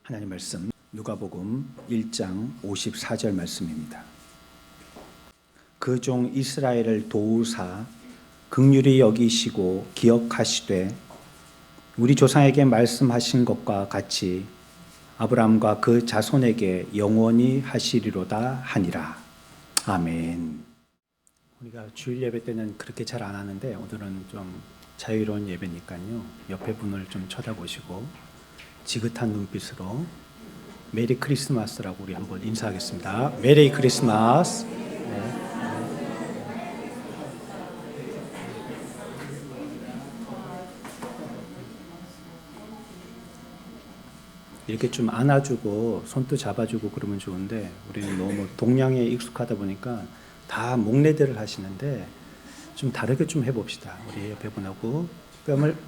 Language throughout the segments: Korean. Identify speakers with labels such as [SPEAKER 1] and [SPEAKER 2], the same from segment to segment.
[SPEAKER 1] 하나님 말씀 누가복음 1장 54절 말씀입니다. 그 종 이스라엘을 도우사 긍휼히 여기시고 기억하시되 우리 조상에게 말씀하신 것과 같이 아브라함과 그 자손에게 영원히 하시리로다 하니라. 아멘. 우리가 주일 예배 때는 그렇게 잘 안 하는데 오늘은 좀 자유로운 예배니까요. 옆에 분을 좀 쳐다보시고 지긋한 눈빛으로 메리 크리스마스라고 우리 한번 인사하겠습니다. 메리 크리스마스. 이렇게 좀 안아주고 손도 잡아주고 그러면 좋은데 우리는 너무 동양에 익숙하다 보니까 다 목례대를 하시는데 좀 다르게 좀 해봅시다. 우리 옆에 분하고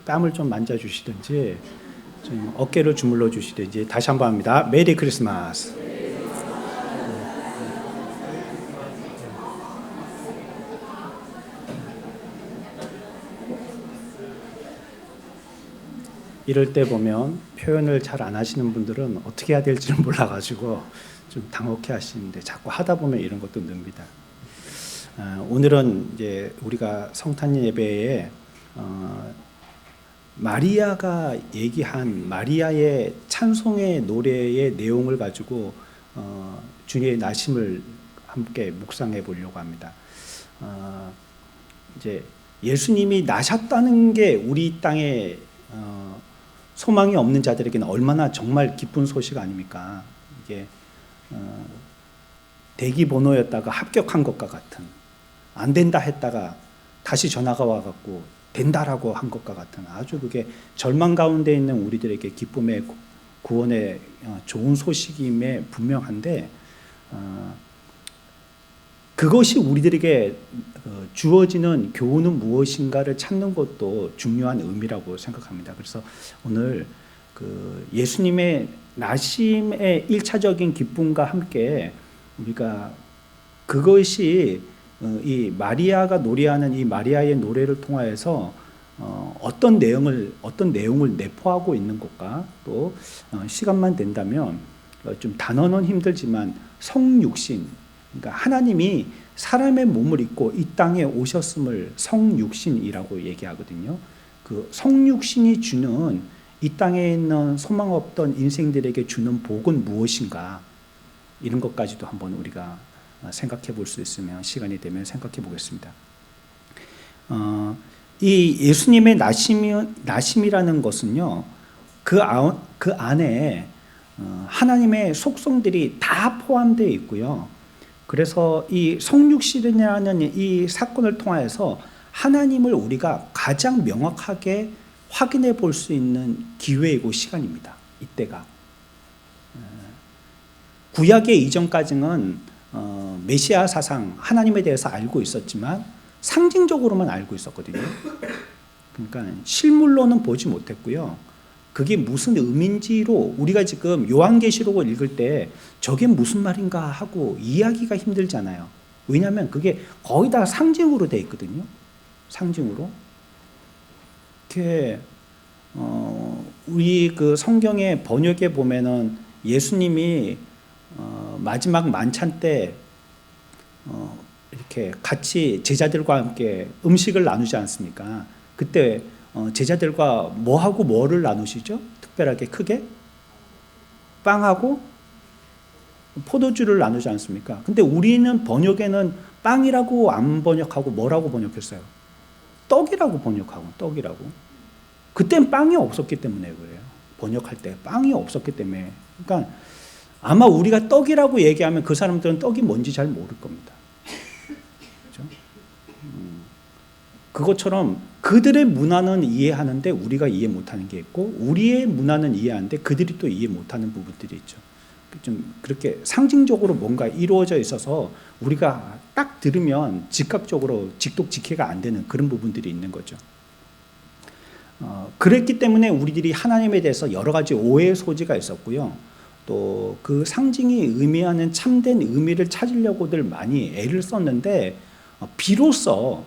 [SPEAKER 1] 뺨을 좀 만져주시든지 좀 어깨를 주물러 주시든지. 다시 한번 합니다. 메리 크리스마스. 이럴 때 보면 표현을 잘 안 하시는 분들은 어떻게 해야 될지를 몰라가지고 좀 당혹해 하시는데 자꾸 하다 보면 이런 것도 늡니다. 오늘은 이제 우리가 성탄 예배에 마리아가 얘기한 마리아의 찬송의 노래의 내용을 가지고 주님의 나심을 함께 묵상해 보려고 합니다. 이제 예수님이 나셨다는 게 우리 땅에 소망이 없는 자들에게는 얼마나 정말 기쁜 소식 아닙니까? 이게 대기 번호였다가 합격한 것과 같은, 안 된다 했다가 다시 전화가 와갖고 된다라고 한 것과 같은 아주 그게 절망 가운데 있는 우리들에게 기쁨의 구원의 좋은 소식임에 분명한데, 그것이 우리들에게 주어지는 교훈은 무엇인가를 찾는 것도 중요한 의미라고 생각합니다. 그래서 오늘 그 예수님의 나심의 1차적인 기쁨과 함께 우리가 그것이 이 마리아가 노래하는 이 마리아의 노래를 통하여서 어떤 내용을 내포하고 있는 것과 또 시간만 된다면 좀 단어는 힘들지만 성육신, 그러니까 하나님이 사람의 몸을 입고 이 땅에 오셨음을 성육신이라고 얘기하거든요. 그 성육신이 주는 이 땅에 있는 소망 없던 인생들에게 주는 복은 무엇인가, 이런 것까지도 한번 우리가 생각해 볼 수 있으면 시간이 되면 생각해 보겠습니다. 이 예수님의 나심이라는 것은요, 그 안에 하나님의 속성들이 다 포함되어 있고요. 그래서 이 성육신이라는 이 사건을 통해서 하나님을 우리가 가장 명확하게 확인해 볼 수 있는 기회이고 시간입니다. 이때가 구약의 이전까지는 메시아 사상, 하나님에 대해서 알고 있었지만 상징적으로만 알고 있었거든요. 그러니까 실물로는 보지 못했고요. 그게 무슨 의미인지로 우리가 지금 요한계시록을 읽을 때 저게 무슨 말인가 하고 이해하기가 힘들잖아요. 왜냐하면 그게 거의 다 상징으로 돼 있거든요. 상징으로. 이렇게 우리 그 성경의 번역에 보면은 예수님이 마지막 만찬 때 이렇게 같이 제자들과 함께 음식을 나누지 않습니까? 그때 제자들과 뭐하고 뭐를 나누시죠? 특별하게 크게? 빵하고 포도주를 나누지 않습니까? 근데 우리는 번역에는 빵이라고 안 번역하고 뭐라고 번역했어요? 떡이라고 번역하고, 떡이라고. 그땐 빵이 없었기 때문에 그래요. 번역할 때 빵이 없었기 때문에. 그러니까 아마 우리가 떡이라고 얘기하면 그 사람들은 떡이 뭔지 잘 모를 겁니다. 그렇죠? 그것처럼 그들의 문화는 이해하는데 우리가 이해 못하는 게 있고, 우리의 문화는 이해하는데 그들이 또 이해 못하는 부분들이 있죠. 좀 그렇게 상징적으로 뭔가 이루어져 있어서 우리가 딱 들으면 즉각적으로 직독직해가 안 되는 그런 부분들이 있는 거죠. 그랬기 때문에 우리들이 하나님에 대해서 여러 가지 오해의 소지가 있었고요. 또 그 상징이 의미하는 참된 의미를 찾으려고들 많이 애를 썼는데, 비로소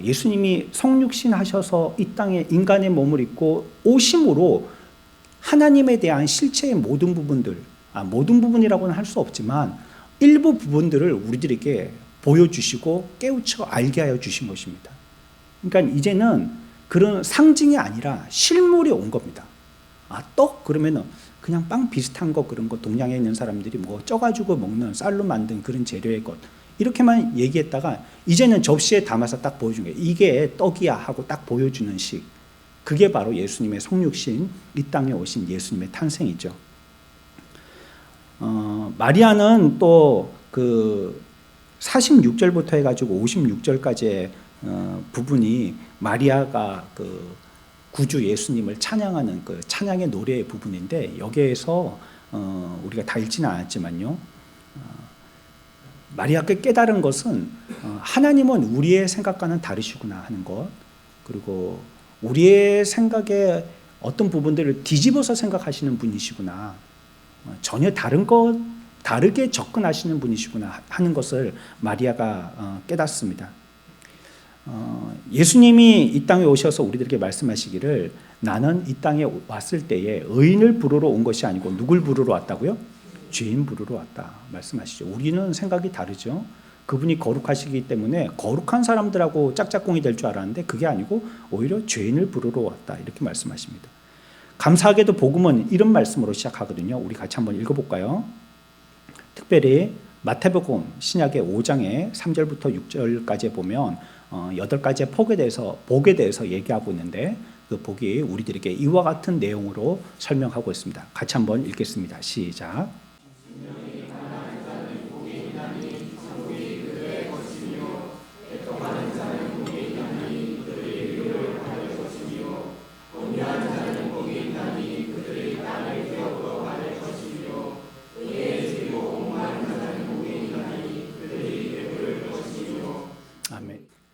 [SPEAKER 1] 예수님이 성육신 하셔서 이 땅에 인간의 몸을 입고 오심으로 하나님에 대한 실체의 모든 부분들, 모든 부분이라고는 할 수 없지만 일부 부분들을 우리들에게 보여주시고 깨우쳐 알게 하여 주신 것입니다. 그러니까 이제는 그런 상징이 아니라 실물이 온 겁니다. 떡? 그러면은 그냥 빵 비슷한 거, 그런 거 동양에 있는 사람들이 뭐 쪄가지고 먹는 쌀로 만든 그런 재료의 것, 이렇게만 얘기했다가 이제는 접시에 담아서 딱 보여준 거예요. 이게 떡이야 하고 딱 보여주는 식. 그게 바로 예수님의 성육신, 이 땅에 오신 예수님의 탄생이죠. 마리아는 또 그 46절부터 해가지고 56절까지의 부분이 마리아가 그 구주 예수님을 찬양하는 그 찬양의 노래의 부분인데, 여기에서 우리가 다 읽지는 않았지만요, 마리아가 깨달은 것은 하나님은 우리의 생각과는 다르시구나 하는 것, 그리고 우리의 생각에 어떤 부분들을 뒤집어서 생각하시는 분이시구나, 전혀 다르게 접근하시는 분이시구나 하는 것을 마리아가 깨닫습니다. 예수님이 이 땅에 오셔서 우리들에게 말씀하시기를, 나는 이 땅에 왔을 때에 의인을 부르러 온 것이 아니고 누굴 부르러 왔다고요? 죄인 부르러 왔다 말씀하시죠. 우리는 생각이 다르죠. 그분이 거룩하시기 때문에 거룩한 사람들하고 짝짝꿍이 될 줄 알았는데 그게 아니고 오히려 죄인을 부르러 왔다, 이렇게 말씀하십니다. 감사하게도 복음은 이런 말씀으로 시작하거든요. 우리 같이 한번 읽어볼까요? 특별히 마태복음 신약의 5장의 3절부터 6절까지 보면 8가지의 복에 대해서 얘기하고 있는데, 그 복이 우리들에게 이와 같은 내용으로 설명하고 있습니다. 같이 한번 읽겠습니다. 시작.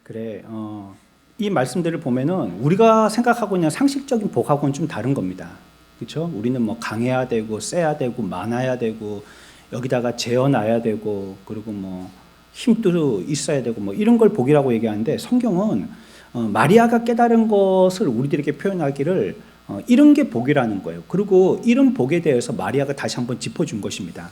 [SPEAKER 1] 그래, 이 말씀들을 보면은 우리가 생각하고 있는 상식적인 복하고는 좀 다른 겁니다. 그렇죠? 우리는 뭐 강해야 되고 세야 되고 많아야 되고 여기다가 재어놔야 되고 그리고 뭐 힘도 있어야 되고 뭐 이런 걸 복이라고 얘기하는데, 성경은 마리아가 깨달은 것을 우리들에게 표현하기를 이런 게 복이라는 거예요. 그리고 이런 복에 대해서 마리아가 다시 한번 짚어준 것입니다.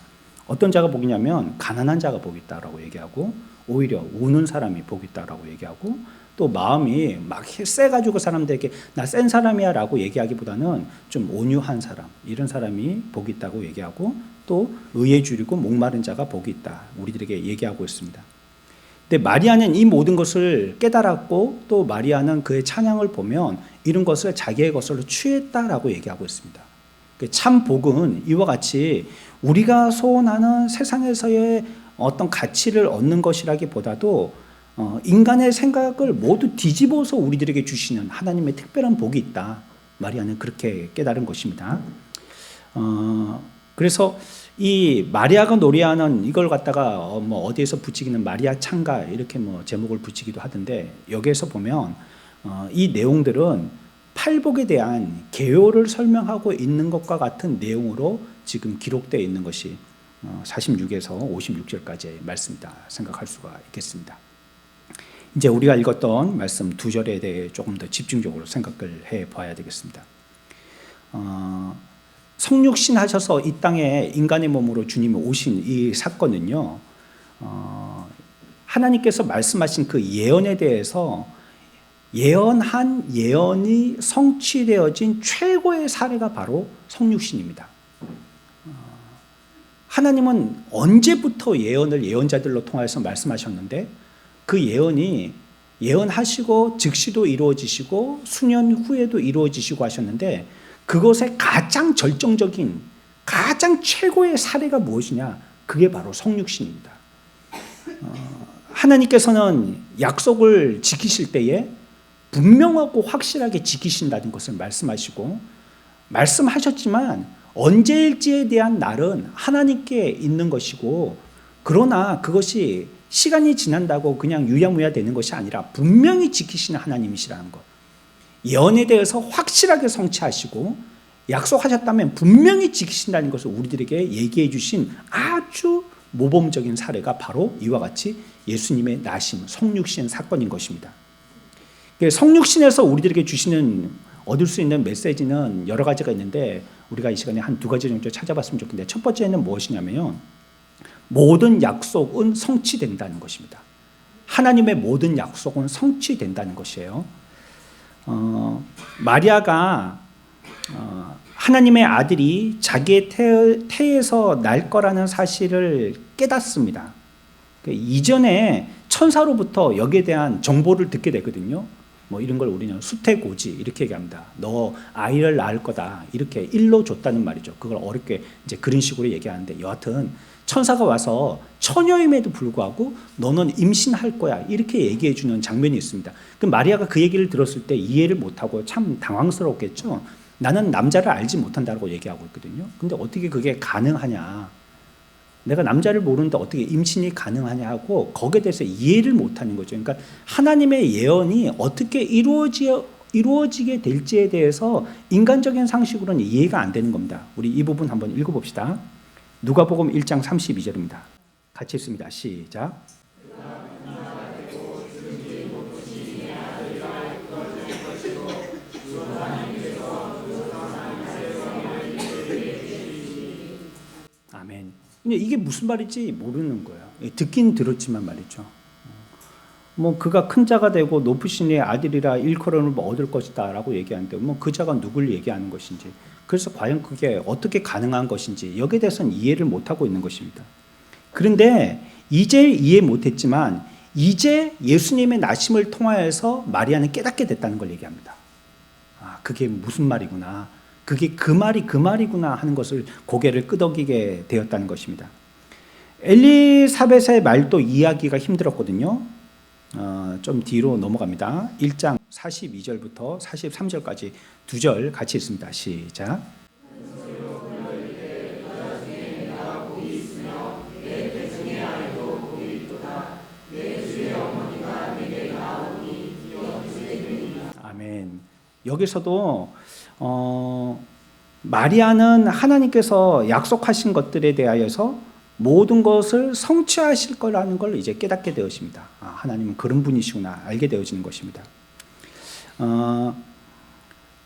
[SPEAKER 1] 어떤 자가 복이 있냐면 가난한 자가 복이 있다라고 얘기하고, 오히려 우는 사람이 복이 있다라고 얘기하고, 또 마음이 막 세가지고 사람들에게 나 센 사람이야 라고 얘기하기보다는 좀 온유한 사람, 이런 사람이 복이 있다고 얘기하고, 또 의에 줄이고 목마른 자가 복이 있다, 우리들에게 얘기하고 있습니다. 근데 마리아는 이 모든 것을 깨달았고, 또 마리아는 그의 찬양을 보면 이런 것을 자기의 것으로 취했다라고 얘기하고 있습니다. 참 복은 이와 같이 우리가 소원하는 세상에서의 어떤 가치를 얻는 것이라기보다도 인간의 생각을 모두 뒤집어서 우리들에게 주시는 하나님의 특별한 복이 있다, 마리아는 그렇게 깨달은 것입니다. 그래서 이 마리아가 노래하는 이걸 갖다가 뭐 어디에서 붙이기는 마리아 찬가 이렇게 뭐 제목을 붙이기도 하던데, 여기에서 보면 이 내용들은 팔복에 대한 개요를 설명하고 있는 것과 같은 내용으로 지금 기록되어 있는 것이 46에서 56절까지의 말씀이다 생각할 수가 있겠습니다. 이제 우리가 읽었던 말씀 2절에 대해 조금 더 집중적으로 생각을 해봐야 되겠습니다. 성육신 하셔서 이 땅에 인간의 몸으로 주님이 오신 이 사건은요, 하나님께서 말씀하신 그 예언에 대해서 예언한 예언이 성취되어진 최고의 사례가 바로 성육신입니다. 하나님은 언제부터 예언을 예언자들로 통해서 말씀하셨는데, 그 예언이 예언하시고 즉시도 이루어지시고 수년 후에도 이루어지시고 하셨는데, 그것의 가장 절정적인 가장 최고의 사례가 무엇이냐, 그게 바로 성육신입니다. 하나님께서는 약속을 지키실 때에 분명하고 확실하게 지키신다는 것을 말씀하시고, 말씀하셨지만 언제일지에 대한 날은 하나님께 있는 것이고, 그러나 그것이 시간이 지난다고 그냥 유야무야 되는 것이 아니라 분명히 지키시는 하나님이시라는 것, 예언에 대해서 확실하게 성취하시고 약속하셨다면 분명히 지키신다는 것을 우리들에게 얘기해 주신 아주 모범적인 사례가 바로 이와 같이 예수님의 나심, 성육신 사건인 것입니다. 성육신에서 우리들에게 주시는 얻을 수 있는 메시지는 여러 가지가 있는데, 우리가 이 시간에 한 두 가지 정도 찾아봤으면 좋겠는데, 첫 번째는 무엇이냐면 모든 약속은 성취된다는 것입니다. 하나님의 모든 약속은 성취된다는 것이에요. 마리아가 하나님의 아들이 자기의 태에서 날 거라는 사실을 깨닫습니다. 이전에 천사로부터 여기에 대한 정보를 듣게 되거든요. 뭐 이런 걸 우리는 수태고지 이렇게 얘기합니다. 너 아이를 낳을 거다 이렇게 일러 줬다는 말이죠. 그걸 어렵게 이제 그런 식으로 얘기하는데, 여하튼 천사가 와서 처녀임에도 불구하고 너는 임신할 거야 이렇게 얘기해 주는 장면이 있습니다. 그 마리아가 그 얘기를 들었을 때 이해를 못하고 참 당황스러웠겠죠. 나는 남자를 알지 못한다고 얘기하고 있거든요. 근데 어떻게 그게 가능하냐, 내가 남자를 모르는데 어떻게 임신이 가능하냐 하고 거기에 대해서 이해를 못하는 거죠. 그러니까 하나님의 예언이 어떻게 이루어지게 될지에 대해서 인간적인 상식으로는 이해가 안 되는 겁니다. 우리 이 부분 한번 읽어봅시다. 누가복음 1장 32절입니다. 같이 읽습니다. 시작. 아멘. 근데 이게 무슨 말인지 모르는 거예요. 듣긴 들었지만 말이죠. 뭐 그가 큰 자가 되고 높으신 이의 아들이라 일컬음을 얻을 것이다 라고 얘기하는데, 뭐 그 자가 누굴 얘기하는 것인지, 그래서 과연 그게 어떻게 가능한 것인지 여기에 대해서는 이해를 못하고 있는 것입니다. 그런데 이제 이해 못했지만 이제 예수님의 나심을 통하여서 마리아는 깨닫게 됐다는 걸 얘기합니다. 아, 그게 무슨 말이구나, 그게 그 말이구나 하는 것을 고개를 끄덕이게 되었다는 것입니다. 엘리사벳의 말도 이해하기가 힘들었거든요. 좀 뒤로 넘어갑니다. 1장 42절부터 43절까지 두 절 같이 읽습니다. 시작. 아멘. 여기서도 마리아는 하나님께서 약속하신 것들에 대하여서 모든 것을 성취하실 거라는 걸 이제 깨닫게 되었습니다. 하나님은 그런 분이시구나 알게 되어지는 것입니다.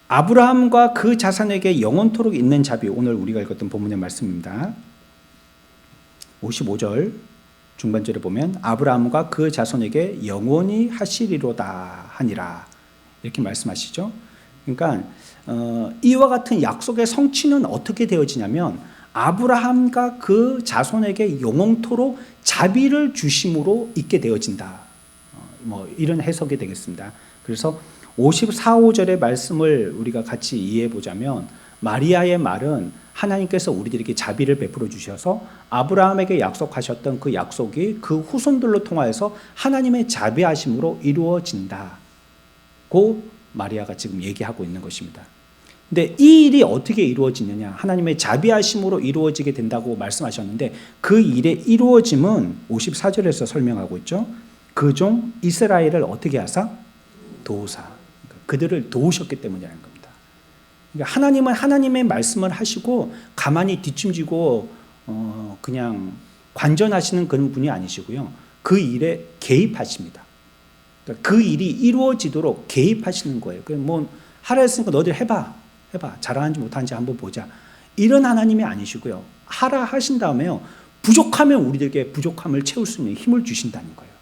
[SPEAKER 1] 아브라함과 그 자손에게 영원토록 있는 자비, 오늘 우리가 읽었던 본문의 말씀입니다. 55절 중반절에 보면 아브라함과 그 자손에게 영원히 하시리로다 하니라 이렇게 말씀하시죠. 그러니까 이와 같은 약속의 성취는 어떻게 되어지냐면 아브라함과 그 자손에게 영원토록 자비를 주심으로 있게 되어진다. 뭐 이런 해석이 되겠습니다. 그래서 54, 5절의 말씀을 우리가 같이 이해해 보자면, 마리아의 말은 하나님께서 우리들에게 자비를 베풀어 주셔서 아브라함에게 약속하셨던 그 약속이 그 후손들로 통하여서 하나님의 자비하심으로 이루어진다고 마리아가 지금 얘기하고 있는 것입니다. 근데 이 일이 어떻게 이루어지느냐, 하나님의 자비하심으로 이루어지게 된다고 말씀하셨는데, 그 일의 이루어짐은 54절에서 설명하고 있죠. 그 종 이스라엘을 어떻게 하사? 도우사. 그들을 도우셨기 때문이라는 겁니다. 그러니까 하나님은 하나님의 말씀을 하시고 가만히 뒷짐지고 그냥 관전하시는 그런 분이 아니시고요. 그 일에 개입하십니다. 그러니까 그 일이 이루어지도록 개입하시는 거예요. 뭐 하라 했으니까 너희들 해봐. 잘하는지 못하는지 한번 보자. 이런 하나님이 아니시고요. 하라 하신 다음에요, 부족하면 우리들에게 부족함을 채울 수 있는 힘을 주신다는 거예요.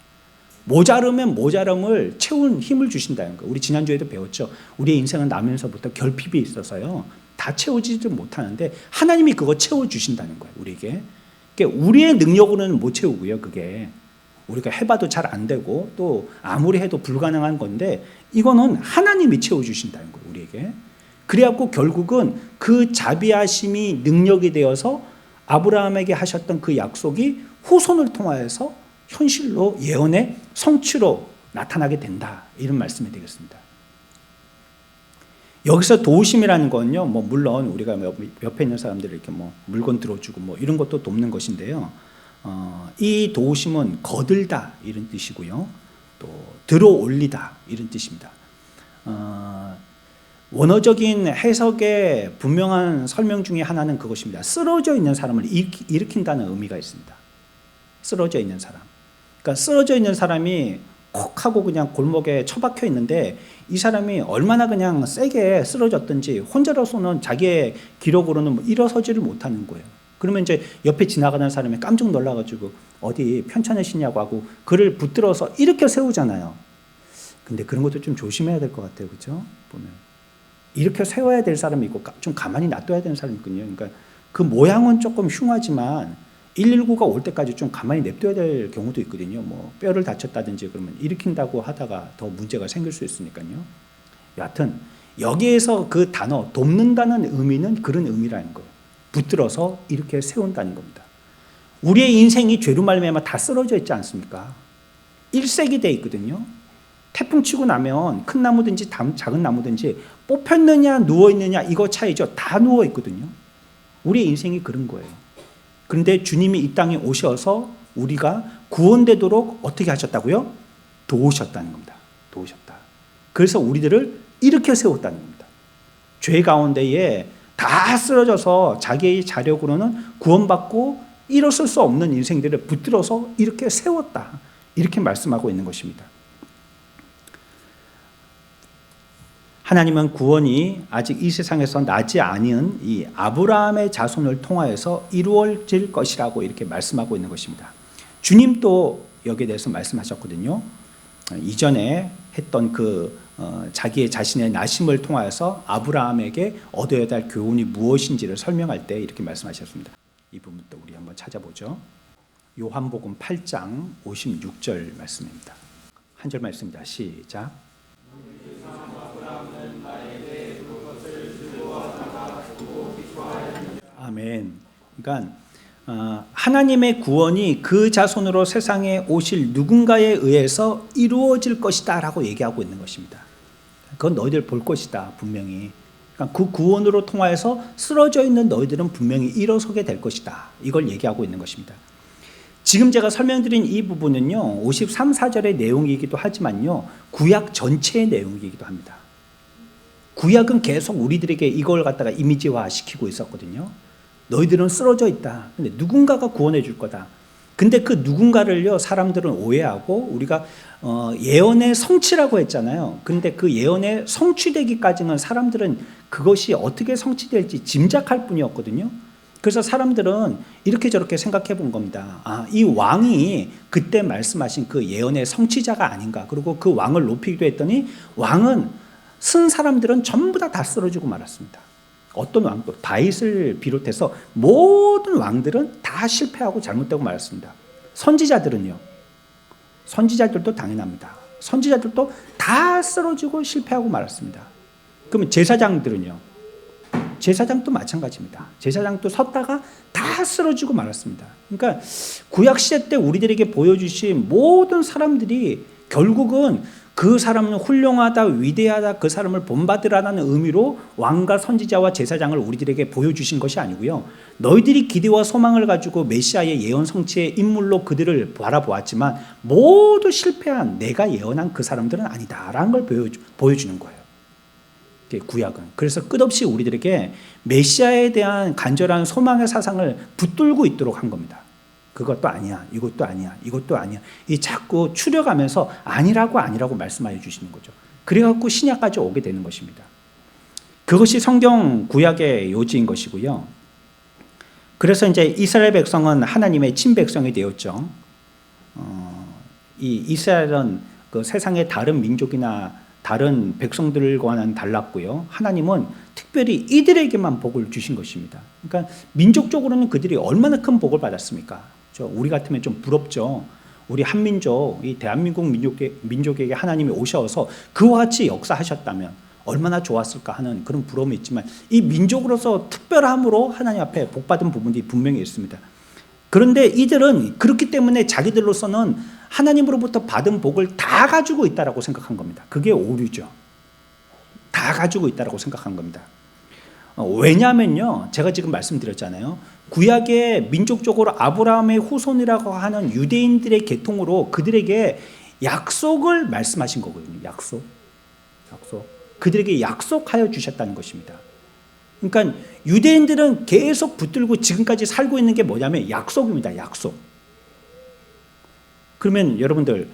[SPEAKER 1] 모자르면 모자름을 채운 힘을 주신다는 거예요. 우리 지난주에도 배웠죠. 우리의 인생은 나면서부터 결핍이 있어서요, 다 채워지지 못하는데 하나님이 그거 채워주신다는 거예요. 우리에게. 그러니까 우리의 능력으로는 못 채우고요. 그게 우리가 해봐도 잘 안 되고 또 아무리 해도 불가능한 건데, 이거는 하나님이 채워주신다는 거예요. 우리에게. 그래갖고 결국은 그 자비하심이 능력이 되어서 아브라함에게 하셨던 그 약속이 후손을 통하여서 현실로 예언의 성취로 나타나게 된다, 이런 말씀이 되겠습니다. 여기서 도우심이라는 건요, 뭐 물론 우리가 옆에 있는 사람들 이렇게 뭐 물건 들어주고 뭐 이런 것도 돕는 것인데요, 이 도우심은 거들다 이런 뜻이고요, 또 들어올리다 이런 뜻입니다. 원어적인 해석의 분명한 설명 중에 하나는 그것입니다. 쓰러져 있는 사람을 일으킨다는 의미가 있습니다. 쓰러져 있는 사람. 그러니까 쓰러져 있는 사람이 콕 하고 그냥 골목에 처박혀 있는데 이 사람이 얼마나 그냥 세게 쓰러졌든지 혼자로서는 자기의 기록으로는 뭐 일어서지를 못하는 거예요. 그러면 이제 옆에 지나가는 사람이 깜짝 놀라가지고 어디 편찮으시냐고 하고 그를 붙들어서 이렇게 세우잖아요. 근데 그런 것도 좀 조심해야 될 것 같아요. 그죠? 보면. 이렇게 세워야 될 사람이 있고 좀 가만히 놔둬야 되는 사람이 있거든요. 그러니까 그 모양은 조금 흉하지만 119가 올 때까지 좀 가만히 냅둬야 될 경우도 있거든요. 뭐 뼈를 다쳤다든지 그러면 일으킨다고 하다가 더 문제가 생길 수 있으니까요. 여하튼 여기에서 그 단어 돕는다는 의미는 그런 의미라는 거예요. 붙들어서 이렇게 세운다는 겁니다. 우리의 인생이 죄로 말미암아 다 쓰러져 있지 않습니까? 일색이 돼 있거든요. 태풍 치고 나면 큰 나무든지 작은 나무든지 뽑혔느냐 누워있느냐 이거 차이죠. 다 누워있거든요. 우리의 인생이 그런 거예요. 그런데 주님이 이 땅에 오셔서 우리가 구원되도록 어떻게 하셨다고요? 도우셨다는 겁니다. 도우셨다. 그래서 우리들을 이렇게 세웠다는 겁니다. 죄 가운데에 다 쓰러져서 자기의 자력으로는 구원받고 일어설 수 없는 인생들을 붙들어서 이렇게 세웠다. 이렇게 말씀하고 있는 것입니다. 하나님은 구원이 아직 이 세상에서 나지 않은 이 아브라함의 자손을 통하여서 이루어질 것이라고 이렇게 말씀하고 있는 것입니다. 주님도 여기에 대해서 말씀하셨거든요. 이전에 했던 자기의 자신의 나심을 통하여서 아브라함에게 얻어야 할 교훈이 무엇인지를 설명할 때 이렇게 말씀하셨습니다. 이 부분도 우리 한번 찾아보죠. 요한복음 8장 56절 말씀입니다. 한 절 말씀입니다. 시작. 아멘. 그러니까 하나님의 구원이 그 자손으로 세상에 오실 누군가에 의해서 이루어질 것이다 라고 얘기하고 있는 것입니다. 그건 너희들 볼 것이다 분명히. 그러니까 그 구원으로 통하여서 쓰러져 있는 너희들은 분명히 일어서게 될 것이다. 이걸 얘기하고 있는 것입니다. 지금 제가 설명드린 이 부분은요 53, 4절의 내용이기도 하지만요 구약 전체의 내용이기도 합니다. 구약은 계속 우리들에게 이걸 갖다가 이미지화 시키고 있었거든요. 너희들은 쓰러져 있다. 근데 누군가가 구원해 줄 거다. 근데 그 누군가를요 사람들은 오해하고 우리가 예언의 성취라고 했잖아요. 근데 그 예언의 성취되기까지는 사람들은 그것이 어떻게 성취될지 짐작할 뿐이었거든요. 그래서 사람들은 이렇게 저렇게 생각해 본 겁니다. 이 왕이 그때 말씀하신 그 예언의 성취자가 아닌가. 그리고 그 왕을 높이기도 했더니 왕은 쓴 사람들은 전부 다 쓰러지고 말았습니다. 어떤 왕도 다윗을 비롯해서 모든 왕들은 다 실패하고 잘못되고 말았습니다. 선지자들은요. 선지자들도 당연합니다. 선지자들도 다 쓰러지고 실패하고 말았습니다. 그러면 제사장들은요. 제사장도 마찬가지입니다. 제사장도 섰다가 다 쓰러지고 말았습니다. 그러니까 구약시대 때 우리들에게 보여주신 모든 사람들이 결국은 그 사람은 훌륭하다, 위대하다, 그 사람을 본받으라는 의미로 왕과 선지자와 제사장을 우리들에게 보여주신 것이 아니고요. 너희들이 기대와 소망을 가지고 메시아의 예언 성취의 인물로 그들을 바라보았지만 모두 실패한 내가 예언한 그 사람들은 아니다라는 걸 보여주는 거예요. 구약은. 그래서 끝없이 우리들에게 메시아에 대한 간절한 소망의 사상을 붙들고 있도록 한 겁니다. 그것도 아니야, 이것도 아니야, 이것도 아니야. 이 자꾸 추려가면서 아니라고 말씀하여 주시는 거죠. 그래갖고 신약까지 오게 되는 것입니다. 그것이 성경 구약의 요지인 것이고요. 그래서 이제 이스라엘 백성은 하나님의 친백성이 되었죠. 이 이스라엘은 그 세상의 다른 민족이나 다른 백성들과는 달랐고요. 하나님은 특별히 이들에게만 복을 주신 것입니다. 그러니까 민족적으로는 그들이 얼마나 큰 복을 받았습니까? 우리 같으면 좀 부럽죠. 우리 한민족, 이 대한민국 민족에게 하나님이 오셔서 그와 같이 역사하셨다면 얼마나 좋았을까 하는 그런 부러움이 있지만 이 민족으로서 특별함으로 하나님 앞에 복받은 부분이 분명히 있습니다. 그런데 이들은 그렇기 때문에 자기들로서는 하나님으로부터 받은 복을 다 가지고 있다라고 생각한 겁니다. 그게 오류죠. 다 가지고 있다라고 생각한 겁니다. 왜냐하면요, 제가 지금 말씀드렸잖아요. 구약의 민족적으로 아브라함의 후손이라고 하는 유대인들의 계통으로 그들에게 약속을 말씀하신 거거든요. 약속. 그들에게 약속하여 주셨다는 것입니다. 그러니까 유대인들은 계속 붙들고 지금까지 살고 있는 게 뭐냐면 약속입니다. 약속. 그러면 여러분들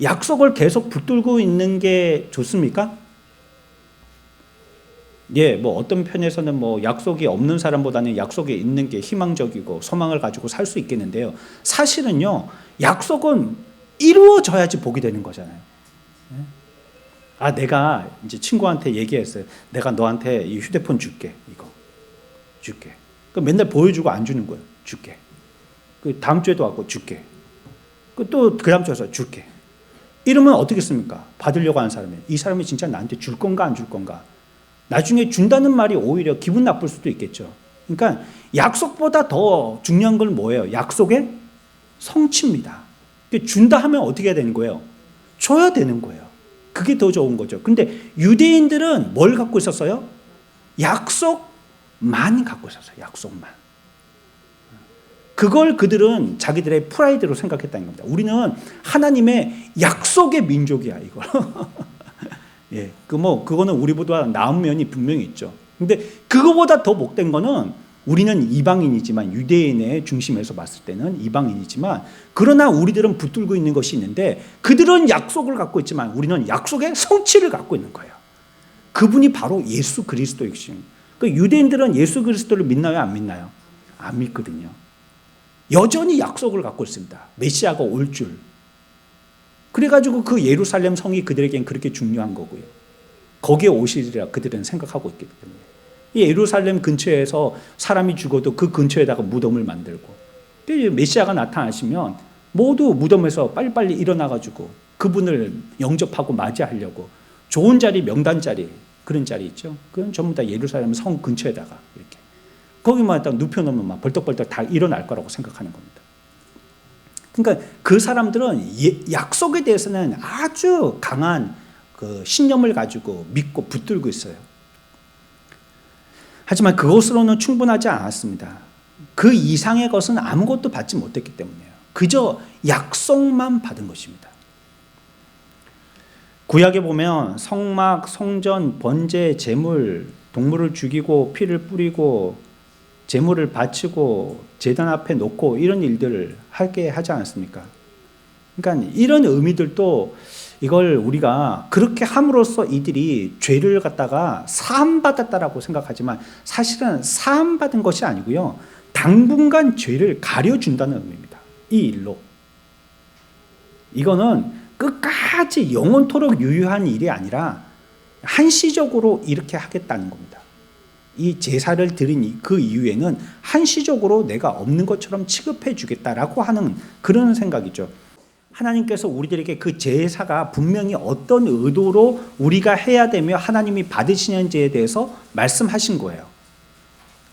[SPEAKER 1] 약속을 계속 붙들고 있는 게 좋습니까? 예, 뭐 어떤 편에서는 뭐 약속이 없는 사람보다는 약속이 있는 게 희망적이고 소망을 가지고 살 수 있겠는데요. 사실은요, 약속은 이루어져야지 복이 되는 거잖아요. 아, 내가 이제 친구한테 얘기했어요. 내가 너한테 이 휴대폰 줄게. 이거 줄게. 그 맨날 보여주고 안 주는 거예요. 줄게. 그 다음 주에도 왔고 줄게. 그 또 그 다음 주에서 줄게. 이러면 어떻겠습니까? 받으려고 하는 사람이, 이 사람이 진짜 나한테 줄 건가 안 줄 건가? 나중에 준다는 말이 오히려 기분 나쁠 수도 있겠죠. 그러니까 약속보다 더 중요한 건 뭐예요? 약속의 성취입니다. 준다 하면 어떻게 해야 되는 거예요? 줘야 되는 거예요. 그게 더 좋은 거죠. 근데 유대인들은 뭘 갖고 있었어요? 약속만 갖고 있었어요. 약속만. 그걸 그들은 자기들의 프라이드로 생각했다는 겁니다. 우리는 하나님의 약속의 민족이야, 이거. 예, 그거는 우리보다 나은 면이 분명히 있죠. 근데 그거보다 더 복된 거는 우리는 이방인이지만, 유대인의 중심에서 봤을 때는 이방인이지만, 그러나 우리들은 붙들고 있는 것이 있는데, 그들은 약속을 갖고 있지만 우리는 약속의 성취를 갖고 있는 거예요. 그분이 바로 예수 그리스도이신. 그 유대인들은 예수 그리스도를 믿나요, 안 믿나요? 안 믿거든요. 여전히 약속을 갖고 있습니다. 메시아가 올 줄. 그래가지고 그 예루살렘 성이 그들에겐 그렇게 중요한 거고요. 거기에 오시리라 그들은 생각하고 있기 때문에. 이 예루살렘 근처에서 사람이 죽어도 그 근처에다가 무덤을 만들고, 메시아가 나타나시면 모두 무덤에서 빨리빨리 일어나가지고 그분을 영접하고 맞이하려고 좋은 자리, 명단 자리, 그런 자리 있죠. 그건 전부 다 예루살렘 성 근처에다가 이렇게 거기만 딱 눕혀놓으면 막 벌떡벌떡 다 일어날 거라고 생각하는 겁니다. 그러니까 그 사람들은 약속에 대해서는 아주 강한 그 신념을 가지고 믿고 붙들고 있어요. 하지만 그것으로는 충분하지 않았습니다. 그 이상의 것은 아무것도 받지 못했기 때문이에요. 그저 약속만 받은 것입니다. 구약에 보면 성막, 성전, 번제, 제물, 동물을 죽이고 피를 뿌리고 제물을 바치고 제단 앞에 놓고 이런 일들을 하게 하지 않았습니까? 그러니까 이런 의미들도 이걸 우리가 그렇게 함으로써 이들이 죄를 갖다가 사함받았다라고 생각하지만 사실은 사함받은 것이 아니고요. 당분간 죄를 가려준다는 의미입니다. 이 일로. 이거는 끝까지 영원토록 유효한 일이 아니라 한시적으로 이렇게 하겠다는 겁니다. 이 제사를 드린 그 이후에는 한시적으로 내가 없는 것처럼 취급해 주겠다라고 하는 그런 생각이죠. 하나님께서 우리들에게 그 제사가 분명히 어떤 의도로 우리가 해야 되며 하나님이 받으시는지에 대해서 말씀하신 거예요.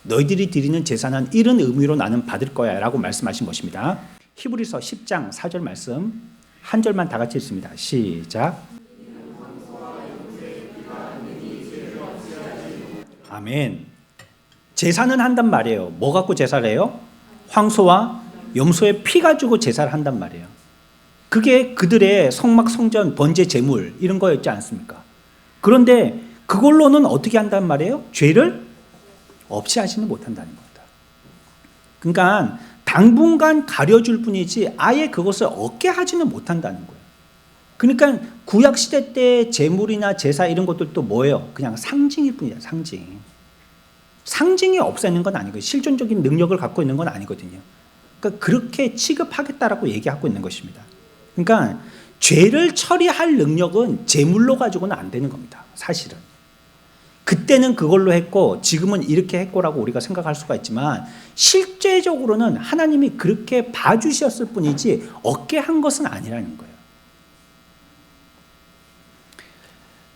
[SPEAKER 1] 너희들이 드리는 제사는 이런 의미로 나는 받을 거야 라고 말씀하신 것입니다. 히브리서 10장 4절 말씀 한 절만 다 같이 읽습니다. 시작. 아멘. 제사는 한단 말이에요. 뭐 갖고 제사를 해요? 황소와 염소의 피 가지고 제사를 한단 말이에요. 그게 그들의 성막, 성전, 번제, 제물 이런 거였지 않습니까? 그런데 그걸로는 어떻게 한단 말이에요? 죄를 없이 하지는 못한다는 겁니다. 그러니까 당분간 가려줄 뿐이지 아예 그것을 얻게 하지는 못한다는 거예요. 그러니까 구약시대 때 제물이나 제사 이런 것들도 뭐예요? 그냥 상징일 뿐이야, 상징. 상징이 없애는 건 아니고 실존적인 능력을 갖고 있는 건 아니거든요. 그러니까 그렇게 취급하겠다라고 얘기하고 있는 것입니다. 그러니까 죄를 처리할 능력은 제물로 가지고는 안 되는 겁니다. 사실은. 그때는 그걸로 했고 지금은 이렇게 했고라고 우리가 생각할 수가 있지만 실제적으로는 하나님이 그렇게 봐주셨을 뿐이지 얻게 한 것은 아니라는 거예요.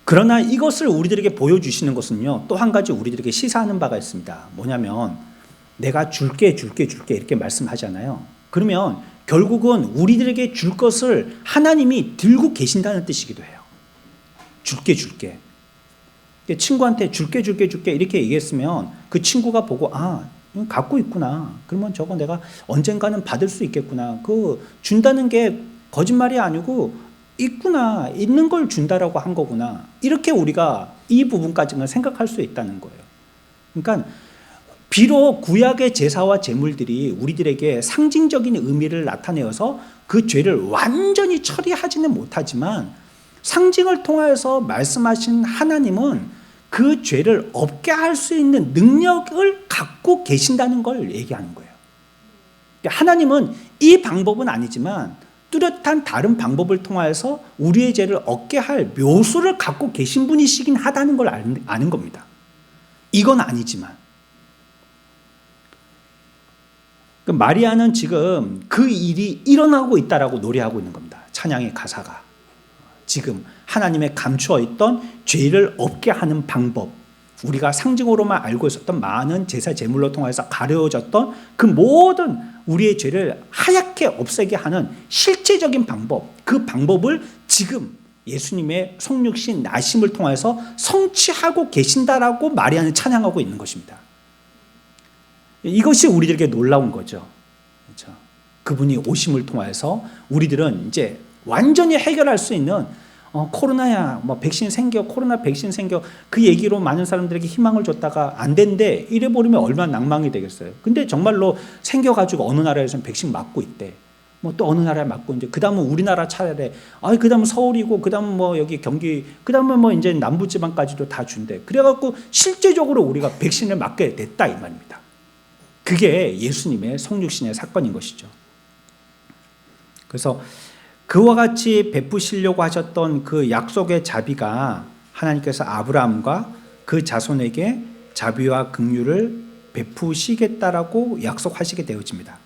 [SPEAKER 1] 그러나 이것을 우리들에게 보여주시는 것은요, 또 한 가지 우리들에게 시사하는 바가 있습니다. 뭐냐면 내가 줄게 이렇게 말씀하잖아요. 그러면 결국은 우리들에게 줄 것을 하나님이 들고 계신다는 뜻이기도 해요. 줄게. 친구한테 줄게 이렇게 얘기했으면 그 친구가 보고 갖고 있구나. 그러면 저거 내가 언젠가는 받을 수 있겠구나. 그 준다는 게 거짓말이 아니고 있구나. 있는 걸 준다라고 한 거구나. 이렇게 우리가 이 부분까지는 생각할 수 있다는 거예요. 그러니까 비록 구약의 제사와 제물들이 우리들에게 상징적인 의미를 나타내어서 그 죄를 완전히 처리하지는 못하지만 상징을 통해서 말씀하신 하나님은 그 죄를 없게 할 수 있는 능력을 갖고 계신다는 걸 얘기하는 거예요. 하나님은 이 방법은 아니지만 뚜렷한 다른 방법을 통해서 우리의 죄를 없게 할 묘수를 갖고 계신 분이시긴 하다는 걸 아는 겁니다. 이건 아니지만 마리아는 지금 그 일이 일어나고 있다라고 노래하고 있는 겁니다. 찬양의 가사가 지금 하나님의 감추어 있던 죄를 없게 하는 방법, 우리가 상징으로만 알고 있었던 많은 제사 제물로 통해서 가려졌던 그 모든 우리의 죄를 하얗게 없애게 하는 실제적인 방법, 그 방법을 지금 예수님의 성육신 나심을 통해서 성취하고 계신다라고 마리아는 찬양하고 있는 것입니다. 이것이 우리들에게 놀라운 거죠. 그렇죠? 그분이 오심을 통해서 우리들은 이제 완전히 해결할 수 있는 코로나야 뭐 백신 생겨, 코로나 백신 생겨, 그 얘기로 많은 사람들에게 희망을 줬다가 안 된대 이래 버리면 얼마나 낭망이 되겠어요. 근데 정말로 생겨가지고 어느 나라에서는 백신 맞고 있대. 뭐 또 어느 나라에 맞고 이제 그 다음은 우리나라 차례, 그 다음은 서울이고 그 다음은 뭐 여기 경기, 그 다음은 뭐 이제 남부지방까지도 다 준대. 그래갖고 실제적으로 우리가 백신을 맞게 됐다 이 말입니다. 그게 예수님의 성육신의 사건인 것이죠. 그래서 그와 같이 베푸시려고 하셨던 그 약속의 자비가 하나님께서 아브라함과 그 자손에게 자비와 긍휼을 베푸시겠다라고 약속하시게 되어집니다.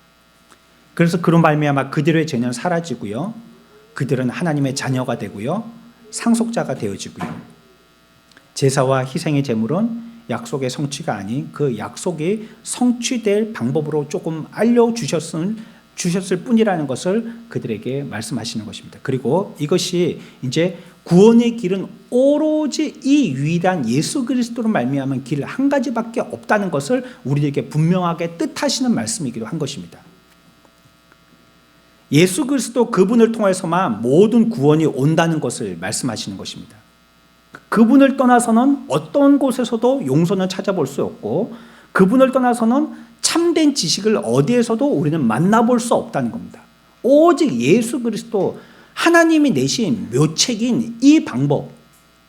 [SPEAKER 1] 그래서 그로 말미암아 그들의 죄는 사라지고요, 그들은 하나님의 자녀가 되고요, 상속자가 되어지고요. 제사와 희생의 제물은 약속의 성취가 아닌 그 약속이 성취될 방법으로 조금 알려주셨을 뿐이라는 것을 그들에게 말씀하시는 것입니다. 그리고 이것이 이제 구원의 길은 오로지 이 유일한 예수 그리스도로 말미암은 길 한 가지밖에 없다는 것을 우리에게 분명하게 뜻하시는 말씀이기도 한 것입니다. 예수 그리스도 그분을 통해서만 모든 구원이 온다는 것을 말씀하시는 것입니다. 그분을 떠나서는 어떤 곳에서도 용서는 찾아볼 수 없고, 그분을 떠나서는 참된 지식을 어디에서도 우리는 만나볼 수 없다는 겁니다. 오직 예수 그리스도, 하나님이 내신 묘책인 이 방법,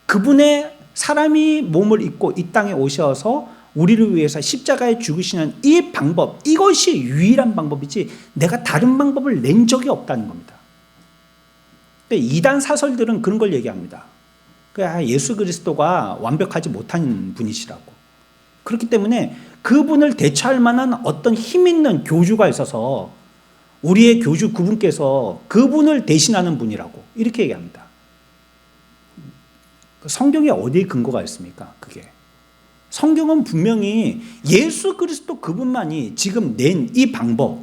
[SPEAKER 1] 그분의 사람이 몸을 입고 이 땅에 오셔서 우리를 위해서 십자가에 죽으시는 이 방법, 이것이 유일한 방법이지 내가 다른 방법을 낸 적이 없다는 겁니다. 이단 사설들은 그런 걸 얘기합니다. 예수 그리스도가 완벽하지 못한 분이시라고. 그렇기 때문에 그분을 대처할 만한 어떤 힘 있는 교주가 있어서 우리의 교주 그분께서 그분을 대신하는 분이라고 이렇게 얘기합니다. 성경에 어디에 근거가 있습니까? 그게 성경은 분명히 예수 그리스도 그분만이 지금 낸 이 방법,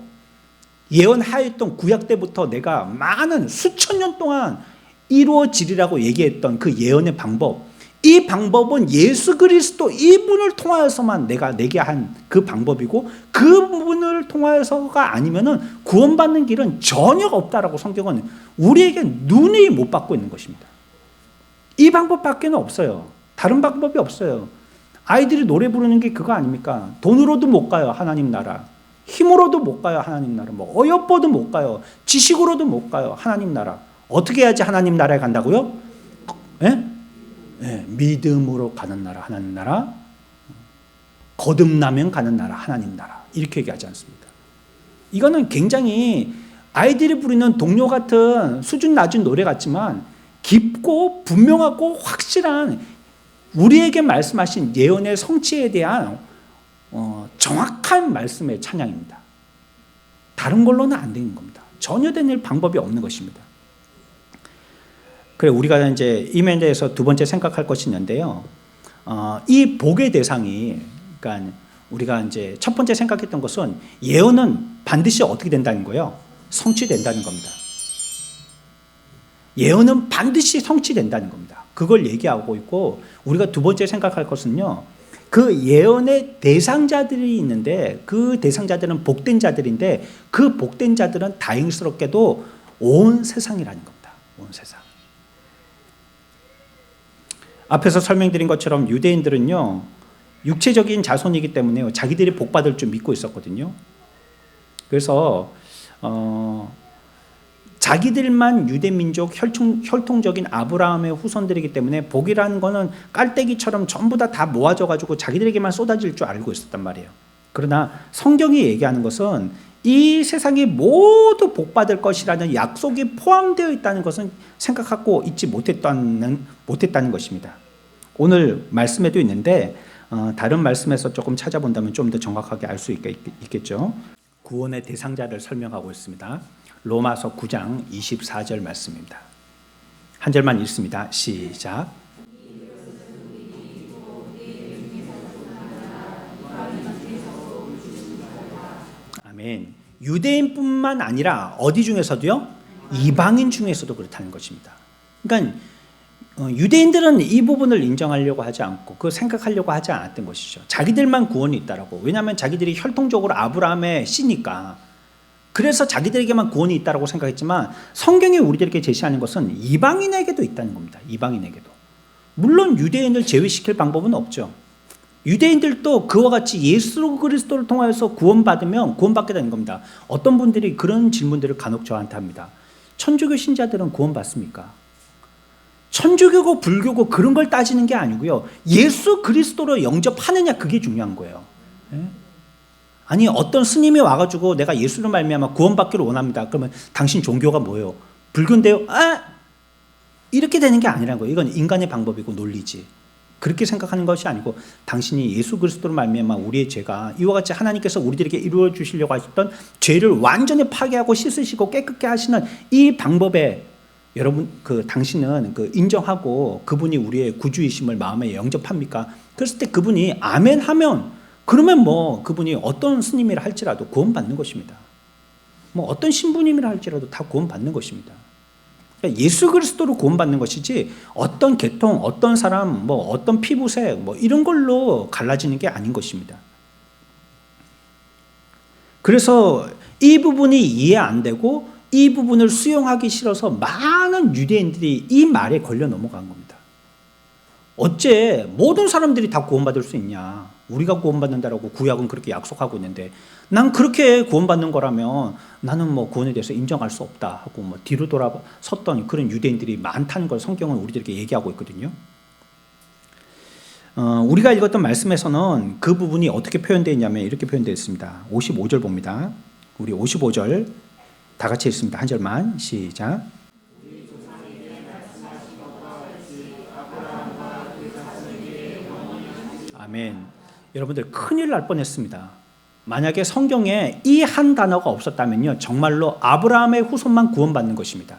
[SPEAKER 1] 예언하였던 구약 때부터 내가 많은 수천 년 동안 이루어지리라고 얘기했던 그 예언의 방법, 이 방법은 예수 그리스도 이분을 통하여서만 내가 내게 한 그 방법이고, 그분을 통하여서가 아니면은 구원받는 길은 전혀 없다라고 성경은 우리에게 눈이 못 받고 있는 것입니다. 이 방법밖에는 없어요. 다른 방법이 없어요. 아이들이 노래 부르는 게 그거 아닙니까? 돈으로도 못 가요, 하나님 나라. 힘으로도 못 가요, 하나님 나라. 뭐 어여뻐도 못 가요. 지식으로도 못 가요, 하나님 나라. 어떻게 해야지 하나님 나라에 간다고요? 믿음으로 가는 나라, 하나님 나라. 거듭나면 가는 나라, 하나님 나라. 이렇게 얘기하지 않습니까? 이거는 굉장히 아이들이 부르는 동요 같은 수준 낮은 노래 같지만 깊고 분명하고 확실한 우리에게 말씀하신 예언의 성취에 대한 정확한 말씀의 찬양입니다. 다른 걸로는 안 되는 겁니다. 전혀 될 방법이 없는 것입니다. 그래, 우리가 이제 이 면에서 두 번째 생각할 것이 있는데요. 이 복의 대상이, 그러니까 우리가 이제 첫 번째 생각했던 것은 예언은 반드시 어떻게 된다는 거예요? 성취된다는 겁니다. 예언은 반드시 성취된다는 겁니다. 그걸 얘기하고 있고, 우리가 두 번째 생각할 것은요, 그 예언의 대상자들이 있는데 그 대상자들은 복된 자들인데 그 복된 자들은 다행스럽게도 온 세상이라는 겁니다. 온 세상. 앞에서 설명드린 것처럼 유대인들은요, 육체적인 자손이기 때문에 자기들이 복받을 줄 믿고 있었거든요. 그래서 자기들만 유대민족 혈통적인 아브라함의 후손들이기 때문에 복이라는 거는 깔때기처럼 전부 다 모아져가지고 자기들에게만 쏟아질 줄 알고 있었단 말이에요. 그러나 성경이 얘기하는 것은 이 세상이 모두 복받을 것이라는 약속이 포함되어 있다는 것은 생각하고 있지 못했다는 것입니다. 오늘 말씀에도 있는데 다른 말씀에서 조금 찾아본다면 좀 더 정확하게 알 수 있겠죠. 구원의 대상자를 설명하고 있습니다. 로마서 9장 24절 말씀입니다. 한 절만 읽습니다. 시작. 아멘. 유대인뿐만 아니라 어디 중에서도요? 이방인 중에서도 그렇다는 것입니다. 그러니까 유대인들은 이 부분을 인정하려고 하지 않고 그 생각하려고 하지 않았던 것이죠. 자기들만 구원이 있다라고. 왜냐하면 자기들이 혈통적으로 아브라함의 씨니까. 그래서 자기들에게만 구원이 있다라고 생각했지만 성경이 우리들에게 제시하는 것은 이방인에게도 있다는 겁니다. 이방인에게도. 물론 유대인을 제외시킬 방법은 없죠. 유대인들도 그와 같이 예수 그리스도를 통하여서 구원받으면 구원받게 되는 겁니다. 어떤 분들이 그런 질문들을 간혹 저한테 합니다. 천주교 신자들은 구원받습니까? 천주교고 불교고 그런 걸 따지는 게 아니고요. 예수 그리스도로 영접하느냐 그게 중요한 거예요. 아니 어떤 스님이 와가지고 내가 예수를 말미암아 구원받기를 원합니다. 그러면 당신 종교가 뭐예요? 불교인데요? 이렇게 되는 게 아니라는 거예요. 이건 인간의 방법이고 논리지. 그렇게 생각하는 것이 아니고 당신이 예수 그리스도로 말미암아 우리의 죄가 이와 같이 하나님께서 우리들에게 이루어 주시려고 하셨던 죄를 완전히 파괴하고 씻으시고 깨끗게 하시는 이 방법에 여러분 당신은 인정하고 그분이 우리의 구주이심을 마음에 영접합니까? 그랬을 때 그분이 아멘 하면 그러면 뭐 그분이 어떤 스님이라 할지라도 구원받는 것입니다. 뭐 어떤 신부님이라 할지라도 다 구원받는 것입니다. 그러니까 예수 그리스도로 구원받는 것이지 어떤 계통, 어떤 사람, 뭐 어떤 피부색 뭐 이런 걸로 갈라지는 게 아닌 것입니다. 그래서 이 부분이 이해 안 되고 이 부분을 수용하기 싫어서 많은 유대인들이 이 말에 걸려 넘어간 겁니다. 어째 모든 사람들이 다 구원받을 수 있냐? 우리가 구원받는다라고 구약은 그렇게 약속하고 있는데 난 그렇게 구원받는 거라면 나는 뭐 구원에 대해서 인정할 수 없다 하고 뭐 뒤로 돌아섰던 그런 유대인들이 많다는 걸 성경은 우리들에게 얘기하고 있거든요. 우리가 읽었던 말씀에서는 그 부분이 어떻게 표현되어 있냐면 이렇게 표현되어 있습니다. 55절 봅니다. 우리 55절 다 같이 읽습니다. 한 절만 시작. 아멘. 여러분들 큰일 날 뻔했습니다. 만약에 성경에 이 한 단어가 없었다면요 정말로 아브라함의 후손만 구원받는 것입니다.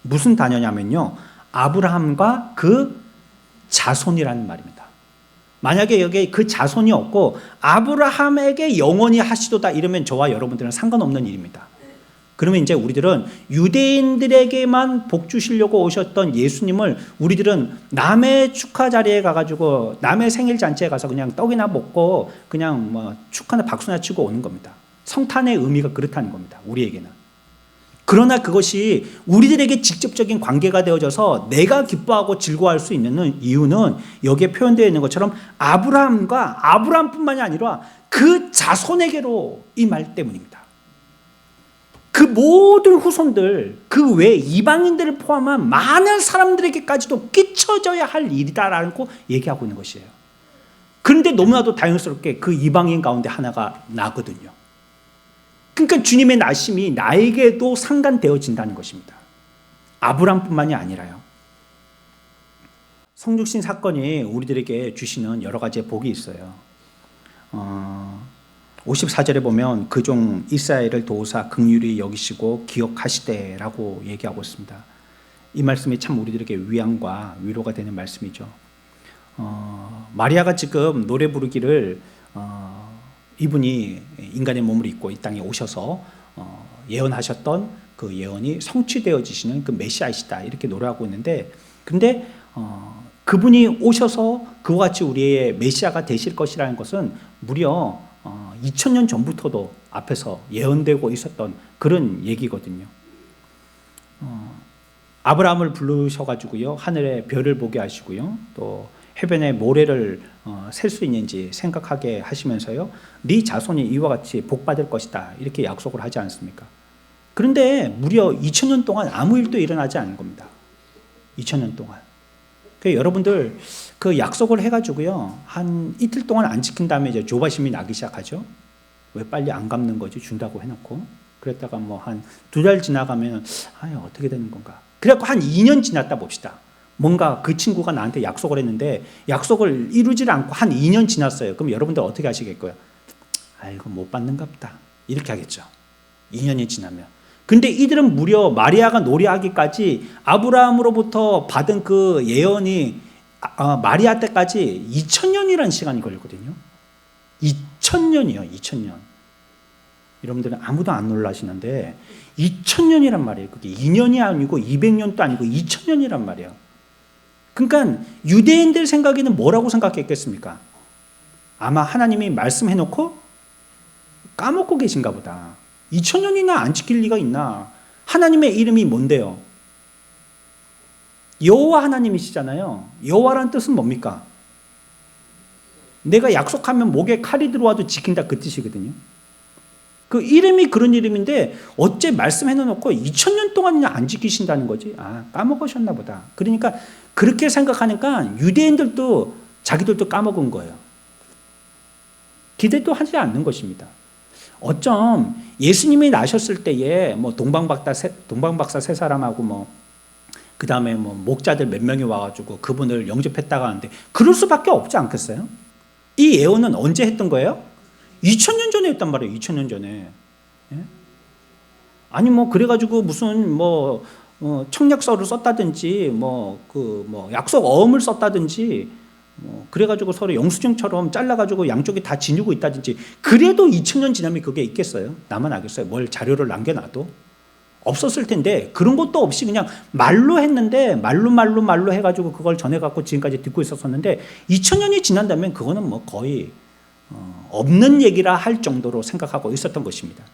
[SPEAKER 1] 무슨 단어냐면요 아브라함과 그 자손이라는 말입니다. 만약에 여기에 그 자손이 없고 아브라함에게 영원히 하시도다 이러면 저와 여러분들은 상관없는 일입니다. 그러면 이제 우리들은 유대인들에게만 복 주시려고 오셨던 예수님을 우리들은 남의 축하 자리에 가가지고 남의 생일 잔치에 가서 그냥 떡이나 먹고 그냥 뭐 축하나 박수나 치고 오는 겁니다. 성탄의 의미가 그렇다는 겁니다. 우리에게는. 그러나 그것이 우리들에게 직접적인 관계가 되어져서 내가 기뻐하고 즐거워할 수 있는 이유는 여기에 표현되어 있는 것처럼 아브라함뿐만이 아니라 그 자손에게로 이 말 때문입니다. 그 모든 후손들, 그 외 이방인들을 포함한 많은 사람들에게까지도 끼쳐져야 할 일이다라고 얘기하고 있는 것이에요. 그런데 너무나도 다행스럽게 그 이방인 가운데 하나가 나거든요. 그러니까 주님의 나심이 나에게도 상관되어진다는 것입니다. 아브라함뿐만이 아니라요. 성육신 사건이 우리들에게 주시는 여러 가지의 복이 있어요. 54절에 보면 그 종 이스라엘을 도우사 긍휼히 여기시고 기억하시되라고 얘기하고 있습니다. 이 말씀이 참 우리들에게 위안과 위로가 되는 말씀이죠. 마리아가 지금 노래 부르기를 이분이 인간의 몸을 입고 이 땅에 오셔서 예언하셨던 그 예언이 성취되어지시는 그 메시아이시다 이렇게 노래하고 있는데 근데 그분이 오셔서 그와 같이 우리의 메시아가 되실 것이라는 것은 무려 2000년 전부터도 앞에서 예언되고 있었던 그런 얘기거든요. 아브라함을 부르셔가지고요 하늘의 별을 보게 하시고요 또 해변의 모래를 셀 수 있는지 생각하게 하시면서요, 네 자손이 이와 같이 복받을 것이다 이렇게 약속을 하지 않습니까? 그런데 무려 2000년 동안 아무 일도 일어나지 않은 겁니다. 2000년 동안. 그러니까 여러분들 그 약속을 해가지고요, 한 이틀 동안 안 지킨 다음에 이제 조바심이 나기 시작하죠. 왜 빨리 안 갚는 거지? 준다고 해놓고. 그랬다가 뭐 한 2달 지나가면 어떻게 되는 건가? 그래갖고 한 2년 지났다 봅시다. 뭔가 그 친구가 나한테 약속을 했는데 약속을 이루질 않고 한 2년 지났어요. 그럼 여러분들 어떻게 하시겠고요? 아이고 못 받는가 보다 이렇게 하겠죠. 2년이 지나면. 근데 이들은 무려 마리아가 노래하기까지 아브라함으로부터 받은 그 예언이 마리아 때까지 2000년이라는 시간이 걸렸거든요. 2000년이요. 2000년. 여러분들은 아무도 안 놀라시는데 2000년이란 말이에요. 그게 2년이 아니고 200년도 아니고 2000년이란 말이에요. 그러니까 유대인들 생각에는 뭐라고 생각했겠습니까? 아마 하나님이 말씀해놓고 까먹고 계신가 보다. 2000년이나 안 지킬 리가 있나? 하나님의 이름이 뭔데요? 여호와 하나님이시잖아요. 여호와라는 뜻은 뭡니까? 내가 약속하면 목에 칼이 들어와도 지킨다 그 뜻이거든요. 그 이름이 그런 이름인데 어째 말씀해놓고 2000년 동안이나 안 지키신다는 거지? 까먹으셨나 보다. 그러니까 그렇게 생각하니까 유대인들도 자기들도 까먹은 거예요. 기대도 하지 않는 것입니다. 어쩜 예수님이 나셨을 때에 뭐 동방박사 세 사람하고 뭐 그 다음에 뭐 목자들 몇 명이 와가지고 그분을 영접했다가 하는데 그럴 수밖에 없지 않겠어요? 이 예언은 언제 했던 거예요? 2000년 전에 했단 말이에요. 2000년 전에. 예? 아니 뭐 그래가지고 무슨 뭐 청약서를 썼다든지 뭐 약속 어음을 썼다든지 뭐 그래가지고 서로 영수증처럼 잘라가지고 양쪽이 다 지니고 있다든지 그래도 2000년 지나면 그게 있겠어요? 나만 알겠어요? 뭘 자료를 남겨놔도? 없었을 텐데 그런 것도 없이 그냥 말로 했는데 말로 해가지고 그걸 전해갖고 지금까지 듣고 있었었는데 2000년이 지난다면 그거는 뭐 거의 없는 얘기라 할 정도로 생각하고 있었던 것입니다.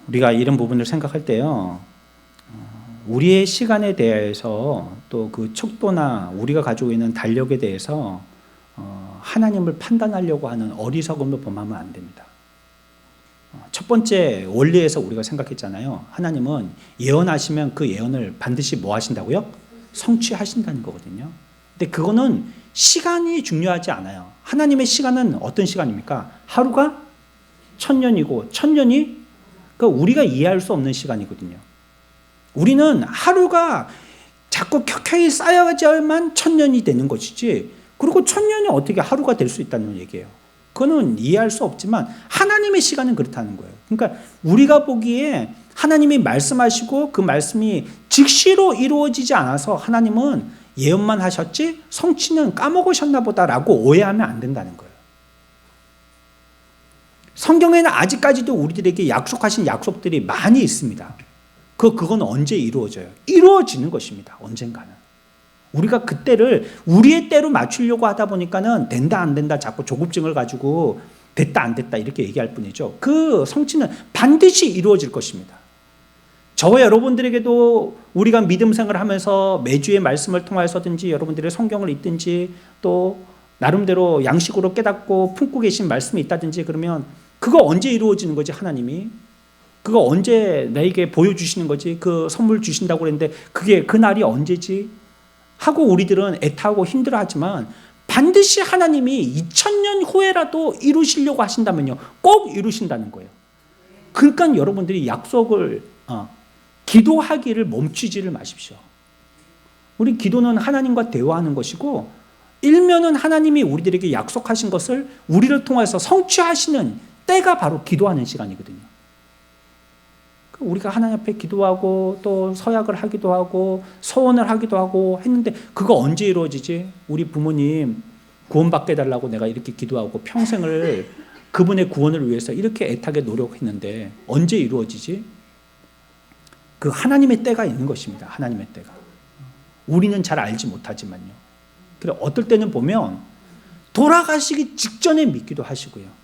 [SPEAKER 1] 우리가 이런 부분을 생각할 때요, 우리의 시간에 대해서 또 그 척도나 우리가 가지고 있는 달력에 대해서 하나님을 판단하려고 하는 어리석음을 범하면 안 됩니다. 첫 번째 원리에서 우리가 생각했잖아요. 하나님은 예언하시면 그 예언을 반드시 뭐 하신다고요? 성취하신다는 거거든요. 근데 그거는 시간이 중요하지 않아요. 하나님의 시간은 어떤 시간입니까? 하루가 1000년이고 1000년이 그러니까 우리가 이해할 수 없는 시간이거든요. 우리는 하루가 자꾸 켜켜이 쌓여야만 1000년이 되는 것이지, 그리고 1000년이 어떻게 하루가 될 수 있다는 얘기예요. 그거는 이해할 수 없지만 하나님의 시간은 그렇다는 거예요. 그러니까 우리가 보기에 하나님이 말씀하시고 그 말씀이 즉시로 이루어지지 않아서 하나님은 예언만 하셨지 성취는 까먹으셨나 보다라고 오해하면 안 된다는 거예요. 성경에는 아직까지도 우리들에게 약속하신 약속들이 많이 있습니다. 그건 언제 이루어져요? 이루어지는 것입니다. 언젠가는. 우리가 그때를 우리의 때로 맞추려고 하다 보니까는 된다 안 된다 자꾸 조급증을 가지고 됐다 안 됐다 이렇게 얘기할 뿐이죠. 그 성취는 반드시 이루어질 것입니다. 저와 여러분들에게도 우리가 믿음 생활을 하면서 매주의 말씀을 통하여서든지 여러분들의 성경을 읽든지 또 나름대로 양식으로 깨닫고 품고 계신 말씀이 있다든지 그러면 그거 언제 이루어지는 거지? 하나님이 그거 언제 나에게 보여주시는 거지? 그 선물 주신다고 그랬는데 그게 그 날이 언제지? 하고 우리들은 애타고 힘들어하지만 반드시 하나님이 2000년 후에라도 이루시려고 하신다면요, 꼭 이루신다는 거예요. 그러니까 여러분들이 약속을 기도하기를 멈추지를 마십시오. 우리 기도는 하나님과 대화하는 것이고 일면은 하나님이 우리들에게 약속하신 것을 우리를 통해서 성취하시는 때가 바로 기도하는 시간이거든요. 우리가 하나님 앞에 기도하고 또 서약을 하기도 하고 서원을 하기도 하고 했는데 그거 언제 이루어지지? 우리 부모님 구원받게 해달라고 내가 이렇게 기도하고 평생을 그분의 구원을 위해서 이렇게 애타게 노력했는데 언제 이루어지지? 그 하나님의 때가 있는 것입니다. 하나님의 때가. 우리는 잘 알지 못하지만요. 그래 어떨 때는 보면 돌아가시기 직전에 믿기도 하시고요.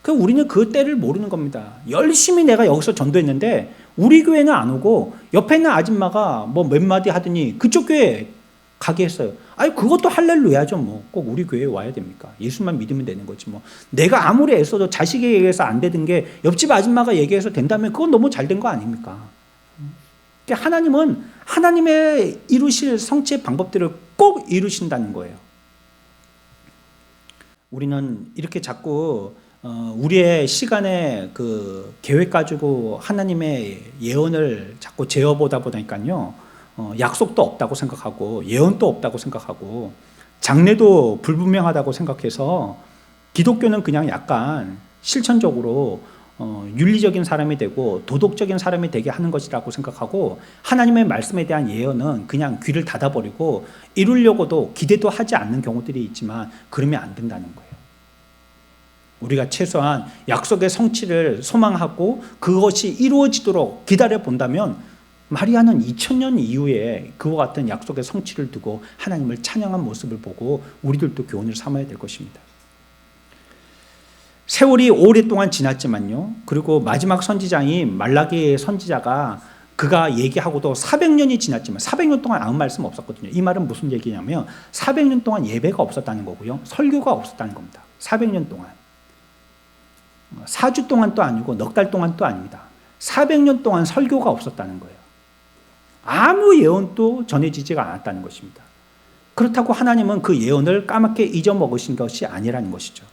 [SPEAKER 1] 우리는 그 때를 모르는 겁니다. 열심히 내가 여기서 전도했는데 우리 교회는 안 오고 옆에 있는 아줌마가 뭐 몇 마디 하더니 그쪽 교회 가게 했어요. 아니 그것도 할렐루야죠. 뭐 꼭 우리 교회에 와야 됩니까? 예수만 믿으면 되는 거지 뭐. 내가 아무리 애써도 자식에게 얘기해서 안 되던 게 옆집 아줌마가 얘기해서 된다면 그건 너무 잘 된 거 아닙니까? 그러니까 하나님은 하나님의 이루실 성취의 방법들을 꼭 이루신다는 거예요. 우리는 이렇게 자꾸 우리의 시간에 그 계획 가지고 하나님의 예언을 자꾸 재어보다 보니까요, 약속도 없다고 생각하고 예언도 없다고 생각하고 장래도 불분명하다고 생각해서 기독교는 그냥 약간 실천적으로 윤리적인 사람이 되고 도덕적인 사람이 되게 하는 것이라고 생각하고 하나님의 말씀에 대한 예언은 그냥 귀를 닫아버리고 이루려고도 기대도 하지 않는 경우들이 있지만 그러면 안 된다는 거예요. 우리가 최소한 약속의 성취를 소망하고 그것이 이루어지도록 기다려 본다면 마리아는 2000년 이후에 그와 같은 약속의 성취를 두고 하나님을 찬양한 모습을 보고 우리들도 교훈을 삼아야 될 것입니다. 세월이 오랫동안 지났지만요, 그리고 마지막 선지자인 말라기 선지자가 그가 얘기하고도 400년이 지났지만 400년 동안 아무 말씀 없었거든요. 이 말은 무슨 얘기냐면 400년 동안 예배가 없었다는 거고요, 설교가 없었다는 겁니다. 400년 동안 4주 동안도 아니고 넉 달 동안도 아닙니다. 400년 동안 설교가 없었다는 거예요. 아무 예언도 전해지지가 않았다는 것입니다. 그렇다고 하나님은 그 예언을 까맣게 잊어먹으신 것이 아니라는 것이죠.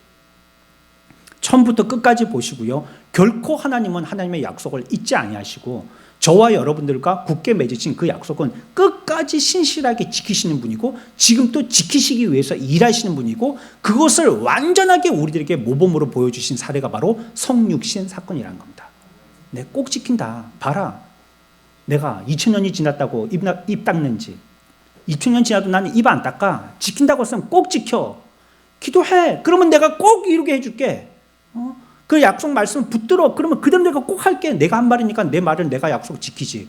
[SPEAKER 1] 처음부터 끝까지 보시고요, 결코 하나님은 하나님의 약속을 잊지 아니하시고 저와 여러분들과 굳게 맺으신 그 약속은 끝까지 신실하게 지키시는 분이고 지금 또 지키시기 위해서 일하시는 분이고 그것을 완전하게 우리들에게 모범으로 보여주신 사례가 바로 성육신 사건이라는 겁니다. 네, 꼭 지킨다. 봐라, 내가 2000년이 지났다고 입 닦는지 2000년 지나도 나는 입 안 닦아. 지킨다고 했으면 꼭 지켜. 기도해. 그러면 내가 꼭 이루게 해줄게. 그 약속 말씀을 붙들어. 그러면 그대로 내가 꼭 할게. 내가 한 말이니까 내 말을 내가 약속 지키지.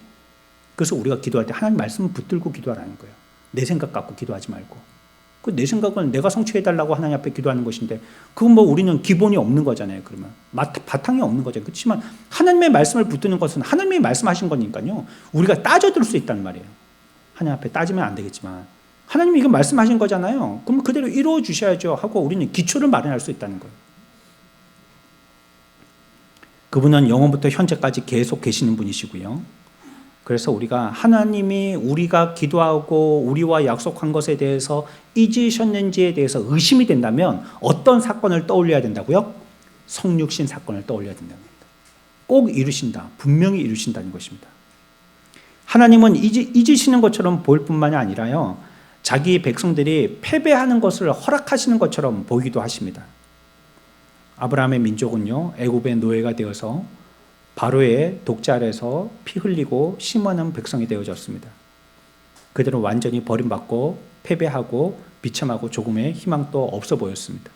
[SPEAKER 1] 그래서 우리가 기도할 때 하나님 말씀을 붙들고 기도하라는 거예요. 내 생각 갖고 기도하지 말고. 그 내 생각은 내가 성취해달라고 하나님 앞에 기도하는 것인데 그건 뭐 우리는 기본이 없는 거잖아요. 그러면 바탕이 없는 거죠. 그렇지만 하나님의 말씀을 붙드는 것은 하나님이 말씀하신 거니까요, 우리가 따져들 수 있단 말이에요. 하나님 앞에 따지면 안 되겠지만 하나님이 이거 말씀하신 거잖아요. 그럼 그대로 이루어 주셔야죠 하고 우리는 기초를 마련할 수 있다는 거예요. 그분은 영원부터 현재까지 계속 계시는 분이시고요. 그래서 우리가 하나님이 우리가 기도하고 우리와 약속한 것에 대해서 잊으셨는지에 대해서 의심이 된다면 어떤 사건을 떠올려야 된다고요? 성육신 사건을 떠올려야 된다는 겁니다. 꼭 이루신다. 분명히 이루신다는 것입니다. 하나님은 잊으시는 것처럼 보일 뿐만이 아니라요, 자기 백성들이 패배하는 것을 허락하시는 것처럼 보이기도 하십니다. 아브라함의 민족은요, 애굽의 노예가 되어서 바로의 독재 아래서 피 흘리고 심어는 백성이 되어졌습니다. 그들은 완전히 버림받고 패배하고 비참하고 조금의 희망도 없어 보였습니다.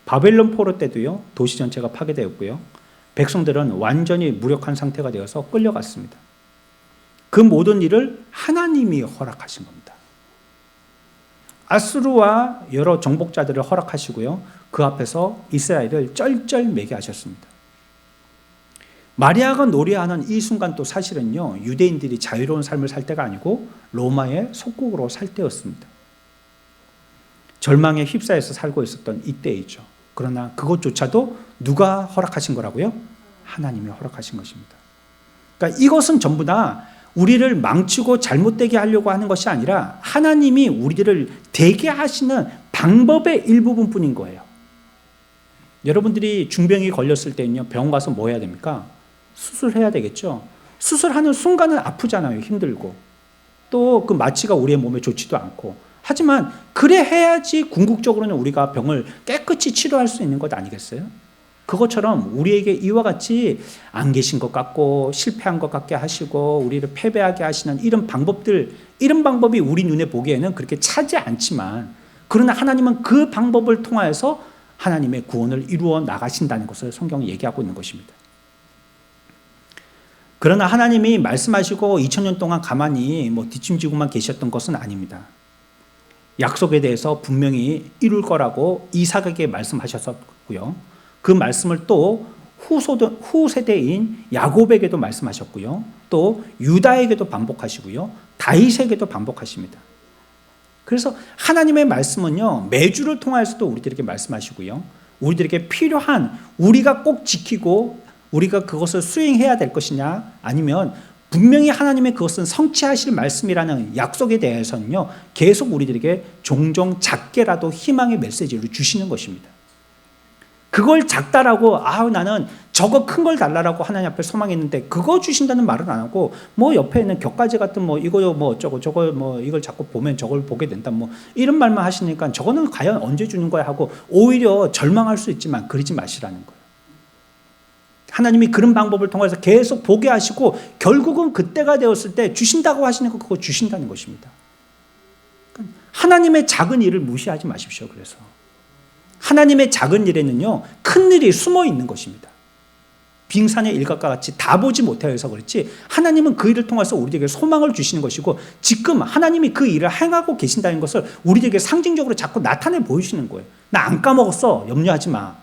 [SPEAKER 1] 바벨론 포로 때도요, 도시 전체가 파괴되었고요, 백성들은 완전히 무력한 상태가 되어서 끌려갔습니다. 그 모든 일을 하나님이 허락하신 겁니다. 아수르와 여러 정복자들을 허락하시고요, 그 앞에서 이스라엘을 쩔쩔매게 하셨습니다. 마리아가 노래하는 이 순간 또 사실은요, 유대인들이 자유로운 삶을 살 때가 아니고 로마의 속국으로 살 때였습니다. 절망에 휩싸여서 살고 있었던 이때이죠. 그러나 그것조차도 누가 허락하신 거라고요? 하나님이 허락하신 것입니다. 그러니까 이것은 전부 다 우리를 망치고 잘못되게 하려고 하는 것이 아니라 하나님이 우리들을 되게 하시는 방법의 일부분뿐인 거예요. 여러분들이 중병이 걸렸을 때는요, 병원 가서 뭐 해야 됩니까? 수술해야 되겠죠. 수술하는 순간은 아프잖아요. 힘들고. 또 그 마취가 우리의 몸에 좋지도 않고. 하지만 그래 해야지 궁극적으로는 우리가 병을 깨끗이 치료할 수 있는 것 아니겠어요? 그것처럼 우리에게 이와 같이 안 계신 것 같고 실패한 것 같게 하시고 우리를 패배하게 하시는 이런 방법들, 이런 방법이 우리 눈에 보기에는 그렇게 차지 않지만, 그러나 하나님은 그 방법을 통하여서 하나님의 구원을 이루어 나가신다는 것을 성경이 얘기하고 있는 것입니다. 그러나 하나님이 말씀하시고 2000년 동안 가만히 뒷짐지고만 계셨던 것은 아닙니다. 약속에 대해서 분명히 이룰 거라고 이삭에게 말씀하셨었고요. 그 말씀을 또 후세대인 야곱에게도 말씀하셨고요. 또 유다에게도 반복하시고요. 다윗에게도 반복하십니다. 그래서 하나님의 말씀은요, 매주를 통해서도 우리들에게 말씀하시고요. 우리들에게 필요한, 우리가 꼭 지키고 우리가 그것을 수행해야 될 것이냐, 아니면 분명히 하나님의 그것은 성취하실 말씀이라는 약속에 대해서는요, 계속 우리들에게 종종 작게라도 희망의 메시지를 주시는 것입니다. 그걸 작다라고 나는 저거 큰 걸 달라라고 하나님 앞에 소망했는데 그거 주신다는 말은 안 하고 뭐 옆에 있는 격가지 같은 뭐 이거 뭐 어쩌고 저거 뭐 이걸 자꾸 보면 저걸 보게 된다 뭐 이런 말만 하시니까 저거는 과연 언제 주는 거야 하고 오히려 절망할 수 있지만 그러지 마시라는 거예요. 하나님이 그런 방법을 통해서 계속 보게 하시고 결국은 그때가 되었을 때 주신다고 하시니까 그거 주신다는 것입니다. 하나님의 작은 일을 무시하지 마십시오. 그래서 하나님의 작은 일에는요, 큰 일이 숨어 있는 것입니다. 빙산의 일각과 같이 다 보지 못해서 그렇지 하나님은 그 일을 통해서 우리에게 소망을 주시는 것이고 지금 하나님이 그 일을 행하고 계신다는 것을 우리에게 상징적으로 자꾸 나타내 보이시는 거예요. 나 안 까먹었어. 염려하지 마.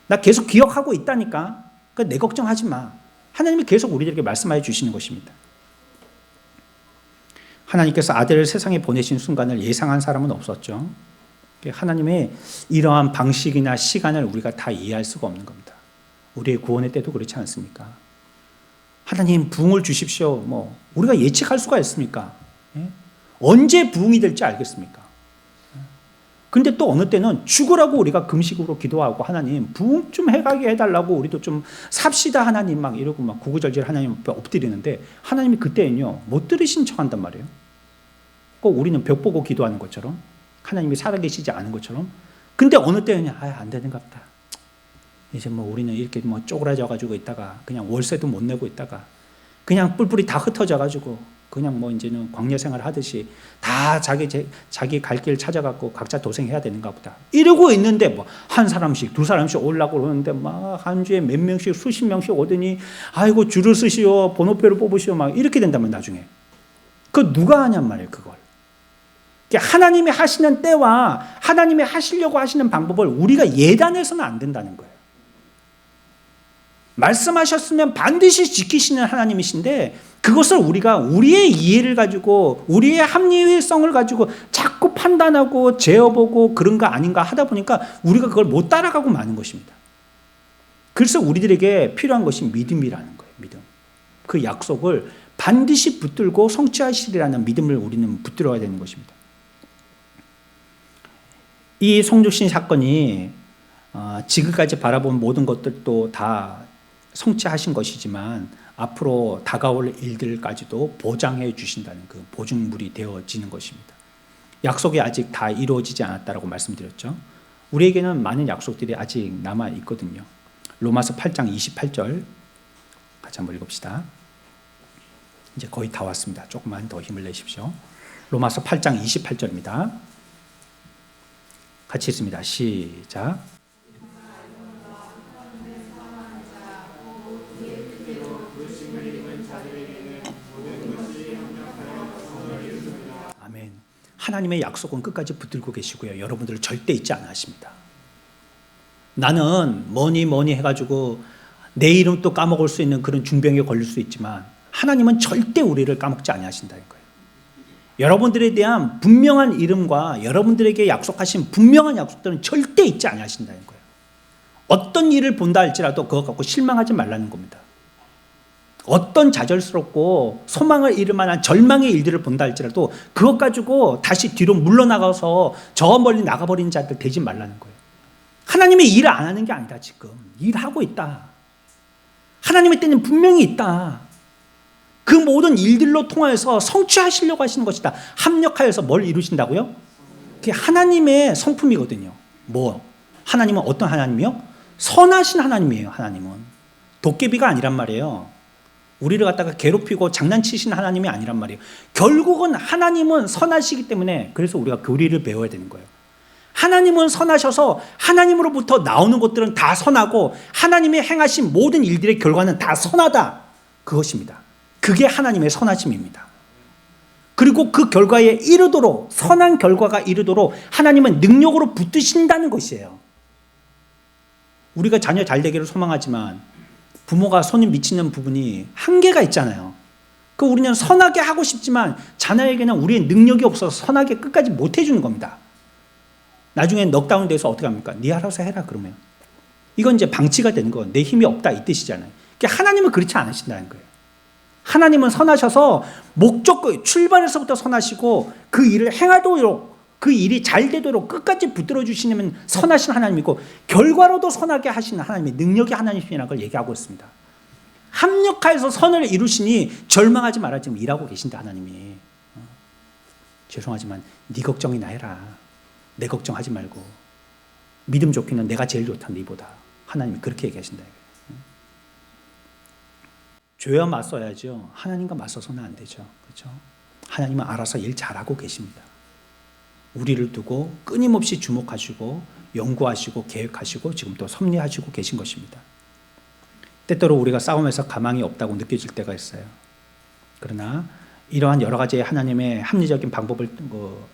[SPEAKER 1] 나 계속 기억하고 있다니까. 그러니까 내 걱정하지 마. 하나님이 계속 우리에게 말씀하여 주시는 것입니다. 하나님께서 아들을 세상에 보내신 순간을 예상한 사람은 없었죠. 하나님의 이러한 방식이나 시간을 우리가 다 이해할 수가 없는 겁니다. 우리의 구원의 때도 그렇지 않습니까? 하나님 부흥을 주십시오. 뭐 우리가 예측할 수가 있습니까? 예? 언제 부흥이 될지 알겠습니까? 근데 또 어느 때는 죽으라고 우리가 금식으로 기도하고 하나님 부흥 좀 해가게 해달라고 우리도 좀 삽시다 하나님 막 이러고 막 구구절절 하나님 앞에 엎드리는데 하나님이 그때는요 못 들으신 척 한단 말이에요. 꼭 우리는 벽 보고 기도하는 것처럼 하나님이 살아계시지 않은 것처럼. 근데 어느 때는 안 되는가 보다. 이제 뭐 우리는 이렇게 뭐 쪼그라져 가지고 있다가 그냥 월세도 못 내고 있다가 그냥 뿔뿔이 다 흩어져 가지고 그냥 뭐 이제는 광야 생활 하듯이 다 자기 갈 길 찾아갖고 각자 도생해야 되는가 보다. 이러고 있는데 뭐 한 사람씩 두 사람씩 오려고 그러는데 막 한 주에 몇 명씩 수십 명씩 오더니 아이고 줄을 쓰시오 번호표를 뽑으시오 막 이렇게 된다면 나중에 그 누가 하냔 말이에요. 그걸 하나님이 하시는 때와 하나님이 하시려고 하시는 방법을 우리가 예단해서는 안 된다는 거예요. 말씀하셨으면 반드시 지키시는 하나님이신데 그것을 우리가 우리의 이해를 가지고 우리의 합리성을 가지고 자꾸 판단하고 재어보고 그런가 아닌가 하다 보니까 우리가 그걸 못 따라가고 마는 것입니다. 그래서 우리들에게 필요한 것이 믿음이라는 거예요. 믿음. 그 약속을 반드시 붙들고 성취하시리라는 믿음을 우리는 붙들어야 되는 것입니다. 이 송죽신 사건이 지금까지 바라본 모든 것들도 다 성취하신 것이지만 앞으로 다가올 일들까지도 보장해 주신다는 그 보증물이 되어지는 것입니다. 약속이 아직 다 이루어지지 않았다라고 말씀드렸죠. 우리에게는 많은 약속들이 아직 남아 있거든요. 로마서 8장 28절 같이 한번 읽읍시다. 이제 거의 다 왔습니다. 조금만 더 힘을 내십시오. 로마서 8장 28절입니다. 같이 읽습니다. 시작. 아멘. 하나님의 약속은 끝까지 붙들고 계시고요. 여러분들을 절대 잊지 않으십니다. 나는 뭐니 해가지고 내 이름 또 까먹을 수 있는 그런 중병에 걸릴 수 있지만 하나님은 절대 우리를 까먹지 아니하신다는 거예요. 여러분들에 대한 분명한 이름과 여러분들에게 약속하신 분명한 약속들은 절대 잊지 아니하신다는 거예요. 어떤 일을 본다 할지라도 그것 갖고 실망하지 말라는 겁니다. 어떤 좌절스럽고 소망을 잃을 만한 절망의 일들을 본다 할지라도 그것 가지고 다시 뒤로 물러나가서 저 멀리 나가버리는 자들 되지 말라는 거예요. 하나님이 일을 안 하는 게 아니다. 지금 일하고 있다. 하나님의 때는 분명히 있다. 그 모든 일들로 통해서 성취하시려고 하시는 것이다. 합력하여서 뭘 이루신다고요? 그게 하나님의 성품이거든요. 뭐? 하나님은 어떤 하나님이요? 선하신 하나님이에요. 하나님은 도깨비가 아니란 말이에요. 우리를 갖다가 괴롭히고 장난치시는 하나님이 아니란 말이에요. 결국은 하나님은 선하시기 때문에 그래서 우리가 교리를 배워야 되는 거예요. 하나님은 선하셔서 하나님으로부터 나오는 것들은 다 선하고 하나님의 행하신 모든 일들의 결과는 다 선하다. 그것입니다. 그게 하나님의 선하심입니다. 그리고 그 결과에 이르도록 선한 결과가 이르도록 하나님은 능력으로 붙드신다는 것이에요. 우리가 자녀 잘 되기를 소망하지만 부모가 손이 미치는 부분이 한계가 있잖아요. 그 우리는 선하게 하고 싶지만 자녀에게는 우리의 능력이 없어서 선하게 끝까지 못 해주는 겁니다. 나중에 넉다운 돼서 어떻게 합니까? 네 알아서 해라 그러면. 이건 이제 방치가 되는 거, 내 힘이 없다 이 뜻이잖아요. 그러니까 하나님은 그렇지 않으신다는 거예요. 하나님은 선하셔서 목적, 출발에서부터 선하시고 그 일을 행하도록, 그 일이 잘 되도록 끝까지 붙들어 주시는 선하신 하나님이고, 결과로도 선하게 하시는 하나님의 능력이 하나님이라는 걸 얘기하고 있습니다. 합력하여서 선을 이루시니 절망하지 말아. 지금 일하고 계신다 하나님이. 죄송하지만 네 걱정이나 해라. 내 걱정하지 말고 믿음 좋기는 내가 제일 좋다 너보다. 하나님이 그렇게 얘기하신다. 죄와 맞서야죠. 하나님과 맞서서는 안 되죠. 그렇죠? 하나님은 알아서 일 잘하고 계십니다. 우리를 두고 끊임없이 주목하시고 연구하시고 계획하시고 지금 또 섭리하시고 계신 것입니다. 때때로 우리가 싸움에서 가망이 없다고 느껴질 때가 있어요. 그러나 이러한 여러 가지의 하나님의 합리적인 방법을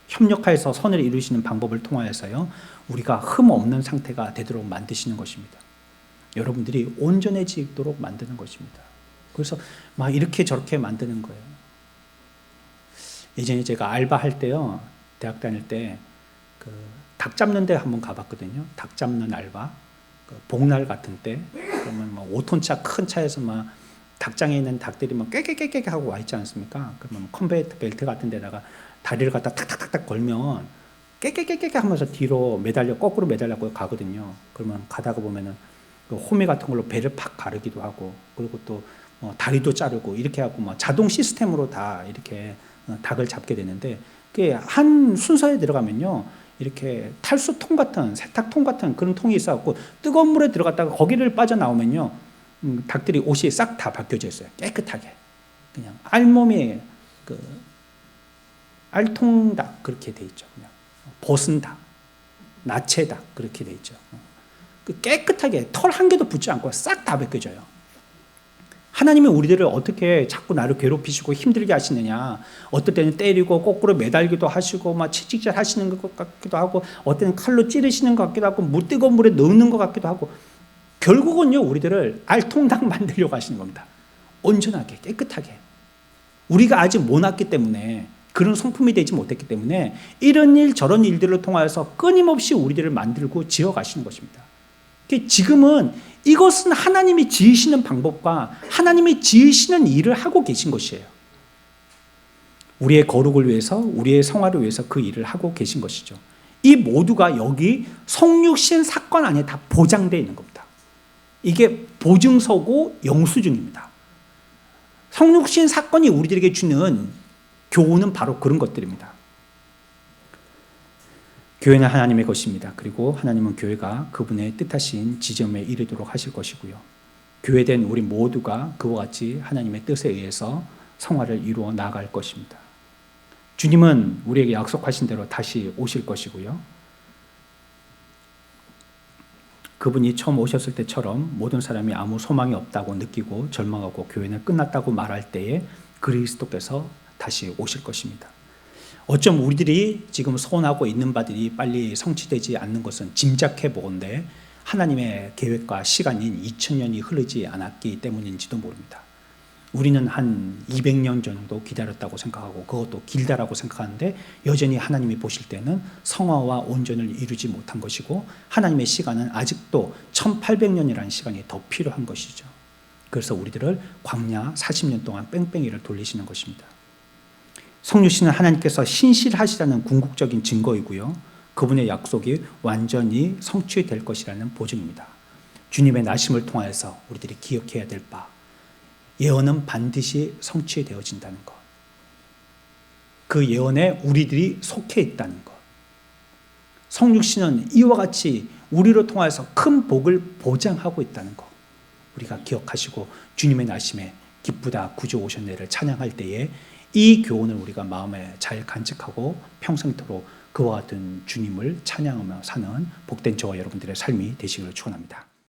[SPEAKER 1] 협력하여서 선을 이루시는 방법을 통하여서요, 우리가 흠 없는 상태가 되도록 만드시는 것입니다. 여러분들이 온전해지도록 만드는 것입니다. 그래서 막 이렇게 저렇게 만드는 거예요. 예전에 제가 알바할 때요, 대학 다닐 때 닭 잡는 데 한번 가봤거든요. 닭 잡는 알바. 복날 같은 때 그러면 막 5톤차 큰 차에서 막 닭장에 있는 닭들이 막 깨깨깨깨 하고 와 있지 않습니까? 그러면 컨베이어 벨트 같은 데다가 다리를 갖다 탁탁탁탁 걸면 깨깨깨깨 하면서 뒤로 매달려 거꾸로 매달려고 가거든요. 그러면 가다가 보면은 그 호미 같은 걸로 배를 팍 가르기도 하고, 그리고 또 다리도 자르고 이렇게 하고 막 자동 시스템으로 다 이렇게 닭을 잡게 되는데, 그게 한 순서에 들어가면요, 이렇게 탈수통 같은, 세탁통 같은 그런 통이 있어갖고 뜨거운 물에 들어갔다가 거기를 빠져나오면요, 닭들이 옷이 싹 다 바뀌어져 있어요. 깨끗하게. 그냥 알몸이 알통닭 그렇게 돼 있죠. 그냥 벗은 닭, 나체닭 그렇게 돼 있죠. 깨끗하게 털 한 개도 붙지 않고 싹 다 벗겨져요. 하나님이 우리들을 어떻게 자꾸 나를 괴롭히시고 힘들게 하시느냐. 어떨 때는 때리고 거꾸로 매달기도 하시고 막 채찍질 하시는 것 같기도 하고, 어떨 때는 칼로 찌르시는 것 같기도 하고, 뜨거운 물에 넣는 것 같기도 하고, 결국은요, 우리들을 알통닭 만들려고 하시는 겁니다. 온전하게 깨끗하게. 우리가 아직 못 왔기 때문에, 그런 성품이 되지 못했기 때문에 이런 일 저런 일들을 통하여서 끊임없이 우리들을 만들고 지어 가시는 것입니다. 지금은 이것은 하나님이 지으시는 방법과 하나님이 지으시는 일을 하고 계신 것이에요. 우리의 거룩을 위해서, 우리의 성화를 위해서 그 일을 하고 계신 것이죠. 이 모두가 여기 성육신 사건 안에 다 보장되어 있는 겁니다. 이게 보증서고 영수증입니다. 성육신 사건이 우리들에게 주는 교훈은 바로 그런 것들입니다. 교회는 하나님의 것입니다. 그리고 하나님은 교회가 그분의 뜻하신 지점에 이르도록 하실 것이고요. 교회된 우리 모두가 그와 같이 하나님의 뜻에 의해서 성화를 이루어 나아갈 것입니다. 주님은 우리에게 약속하신 대로 다시 오실 것이고요. 그분이 처음 오셨을 때처럼 모든 사람이 아무 소망이 없다고 느끼고 절망하고 교회는 끝났다고 말할 때에 그리스도께서 다시 오실 것입니다. 어쩜 우리들이 지금 소원하고 있는 바들이 빨리 성취되지 않는 것은 짐작해 보건대 하나님의 계획과 시간인 2000년이 흐르지 않았기 때문인지도 모릅니다. 우리는 한 200년 정도 기다렸다고 생각하고 그것도 길다라고 생각하는데, 여전히 하나님이 보실 때는 성화와 온전을 이루지 못한 것이고 하나님의 시간은 아직도 1800년이라는 시간이 더 필요한 것이죠. 그래서 우리들을 광야 40년 동안 뺑뺑이를 돌리시는 것입니다. 성육신은 하나님께서 신실하시다는 궁극적인 증거이고요, 그분의 약속이 완전히 성취될 것이라는 보증입니다. 주님의 나심을 통하여서 우리들이 기억해야 될 바, 예언은 반드시 성취되어진다는 것, 그 예언에 우리들이 속해 있다는 것, 성육신은 이와 같이 우리로 통하여서 큰 복을 보장하고 있다는 것, 우리가 기억하시고 주님의 나심에 기쁘다 구주 오셨네를 찬양할 때에 이 교훈을 우리가 마음에 잘 간직하고 평생토록 그와 같은 주님을 찬양하며 사는 복된 저와 여러분들의 삶이 되시기를 축원합니다.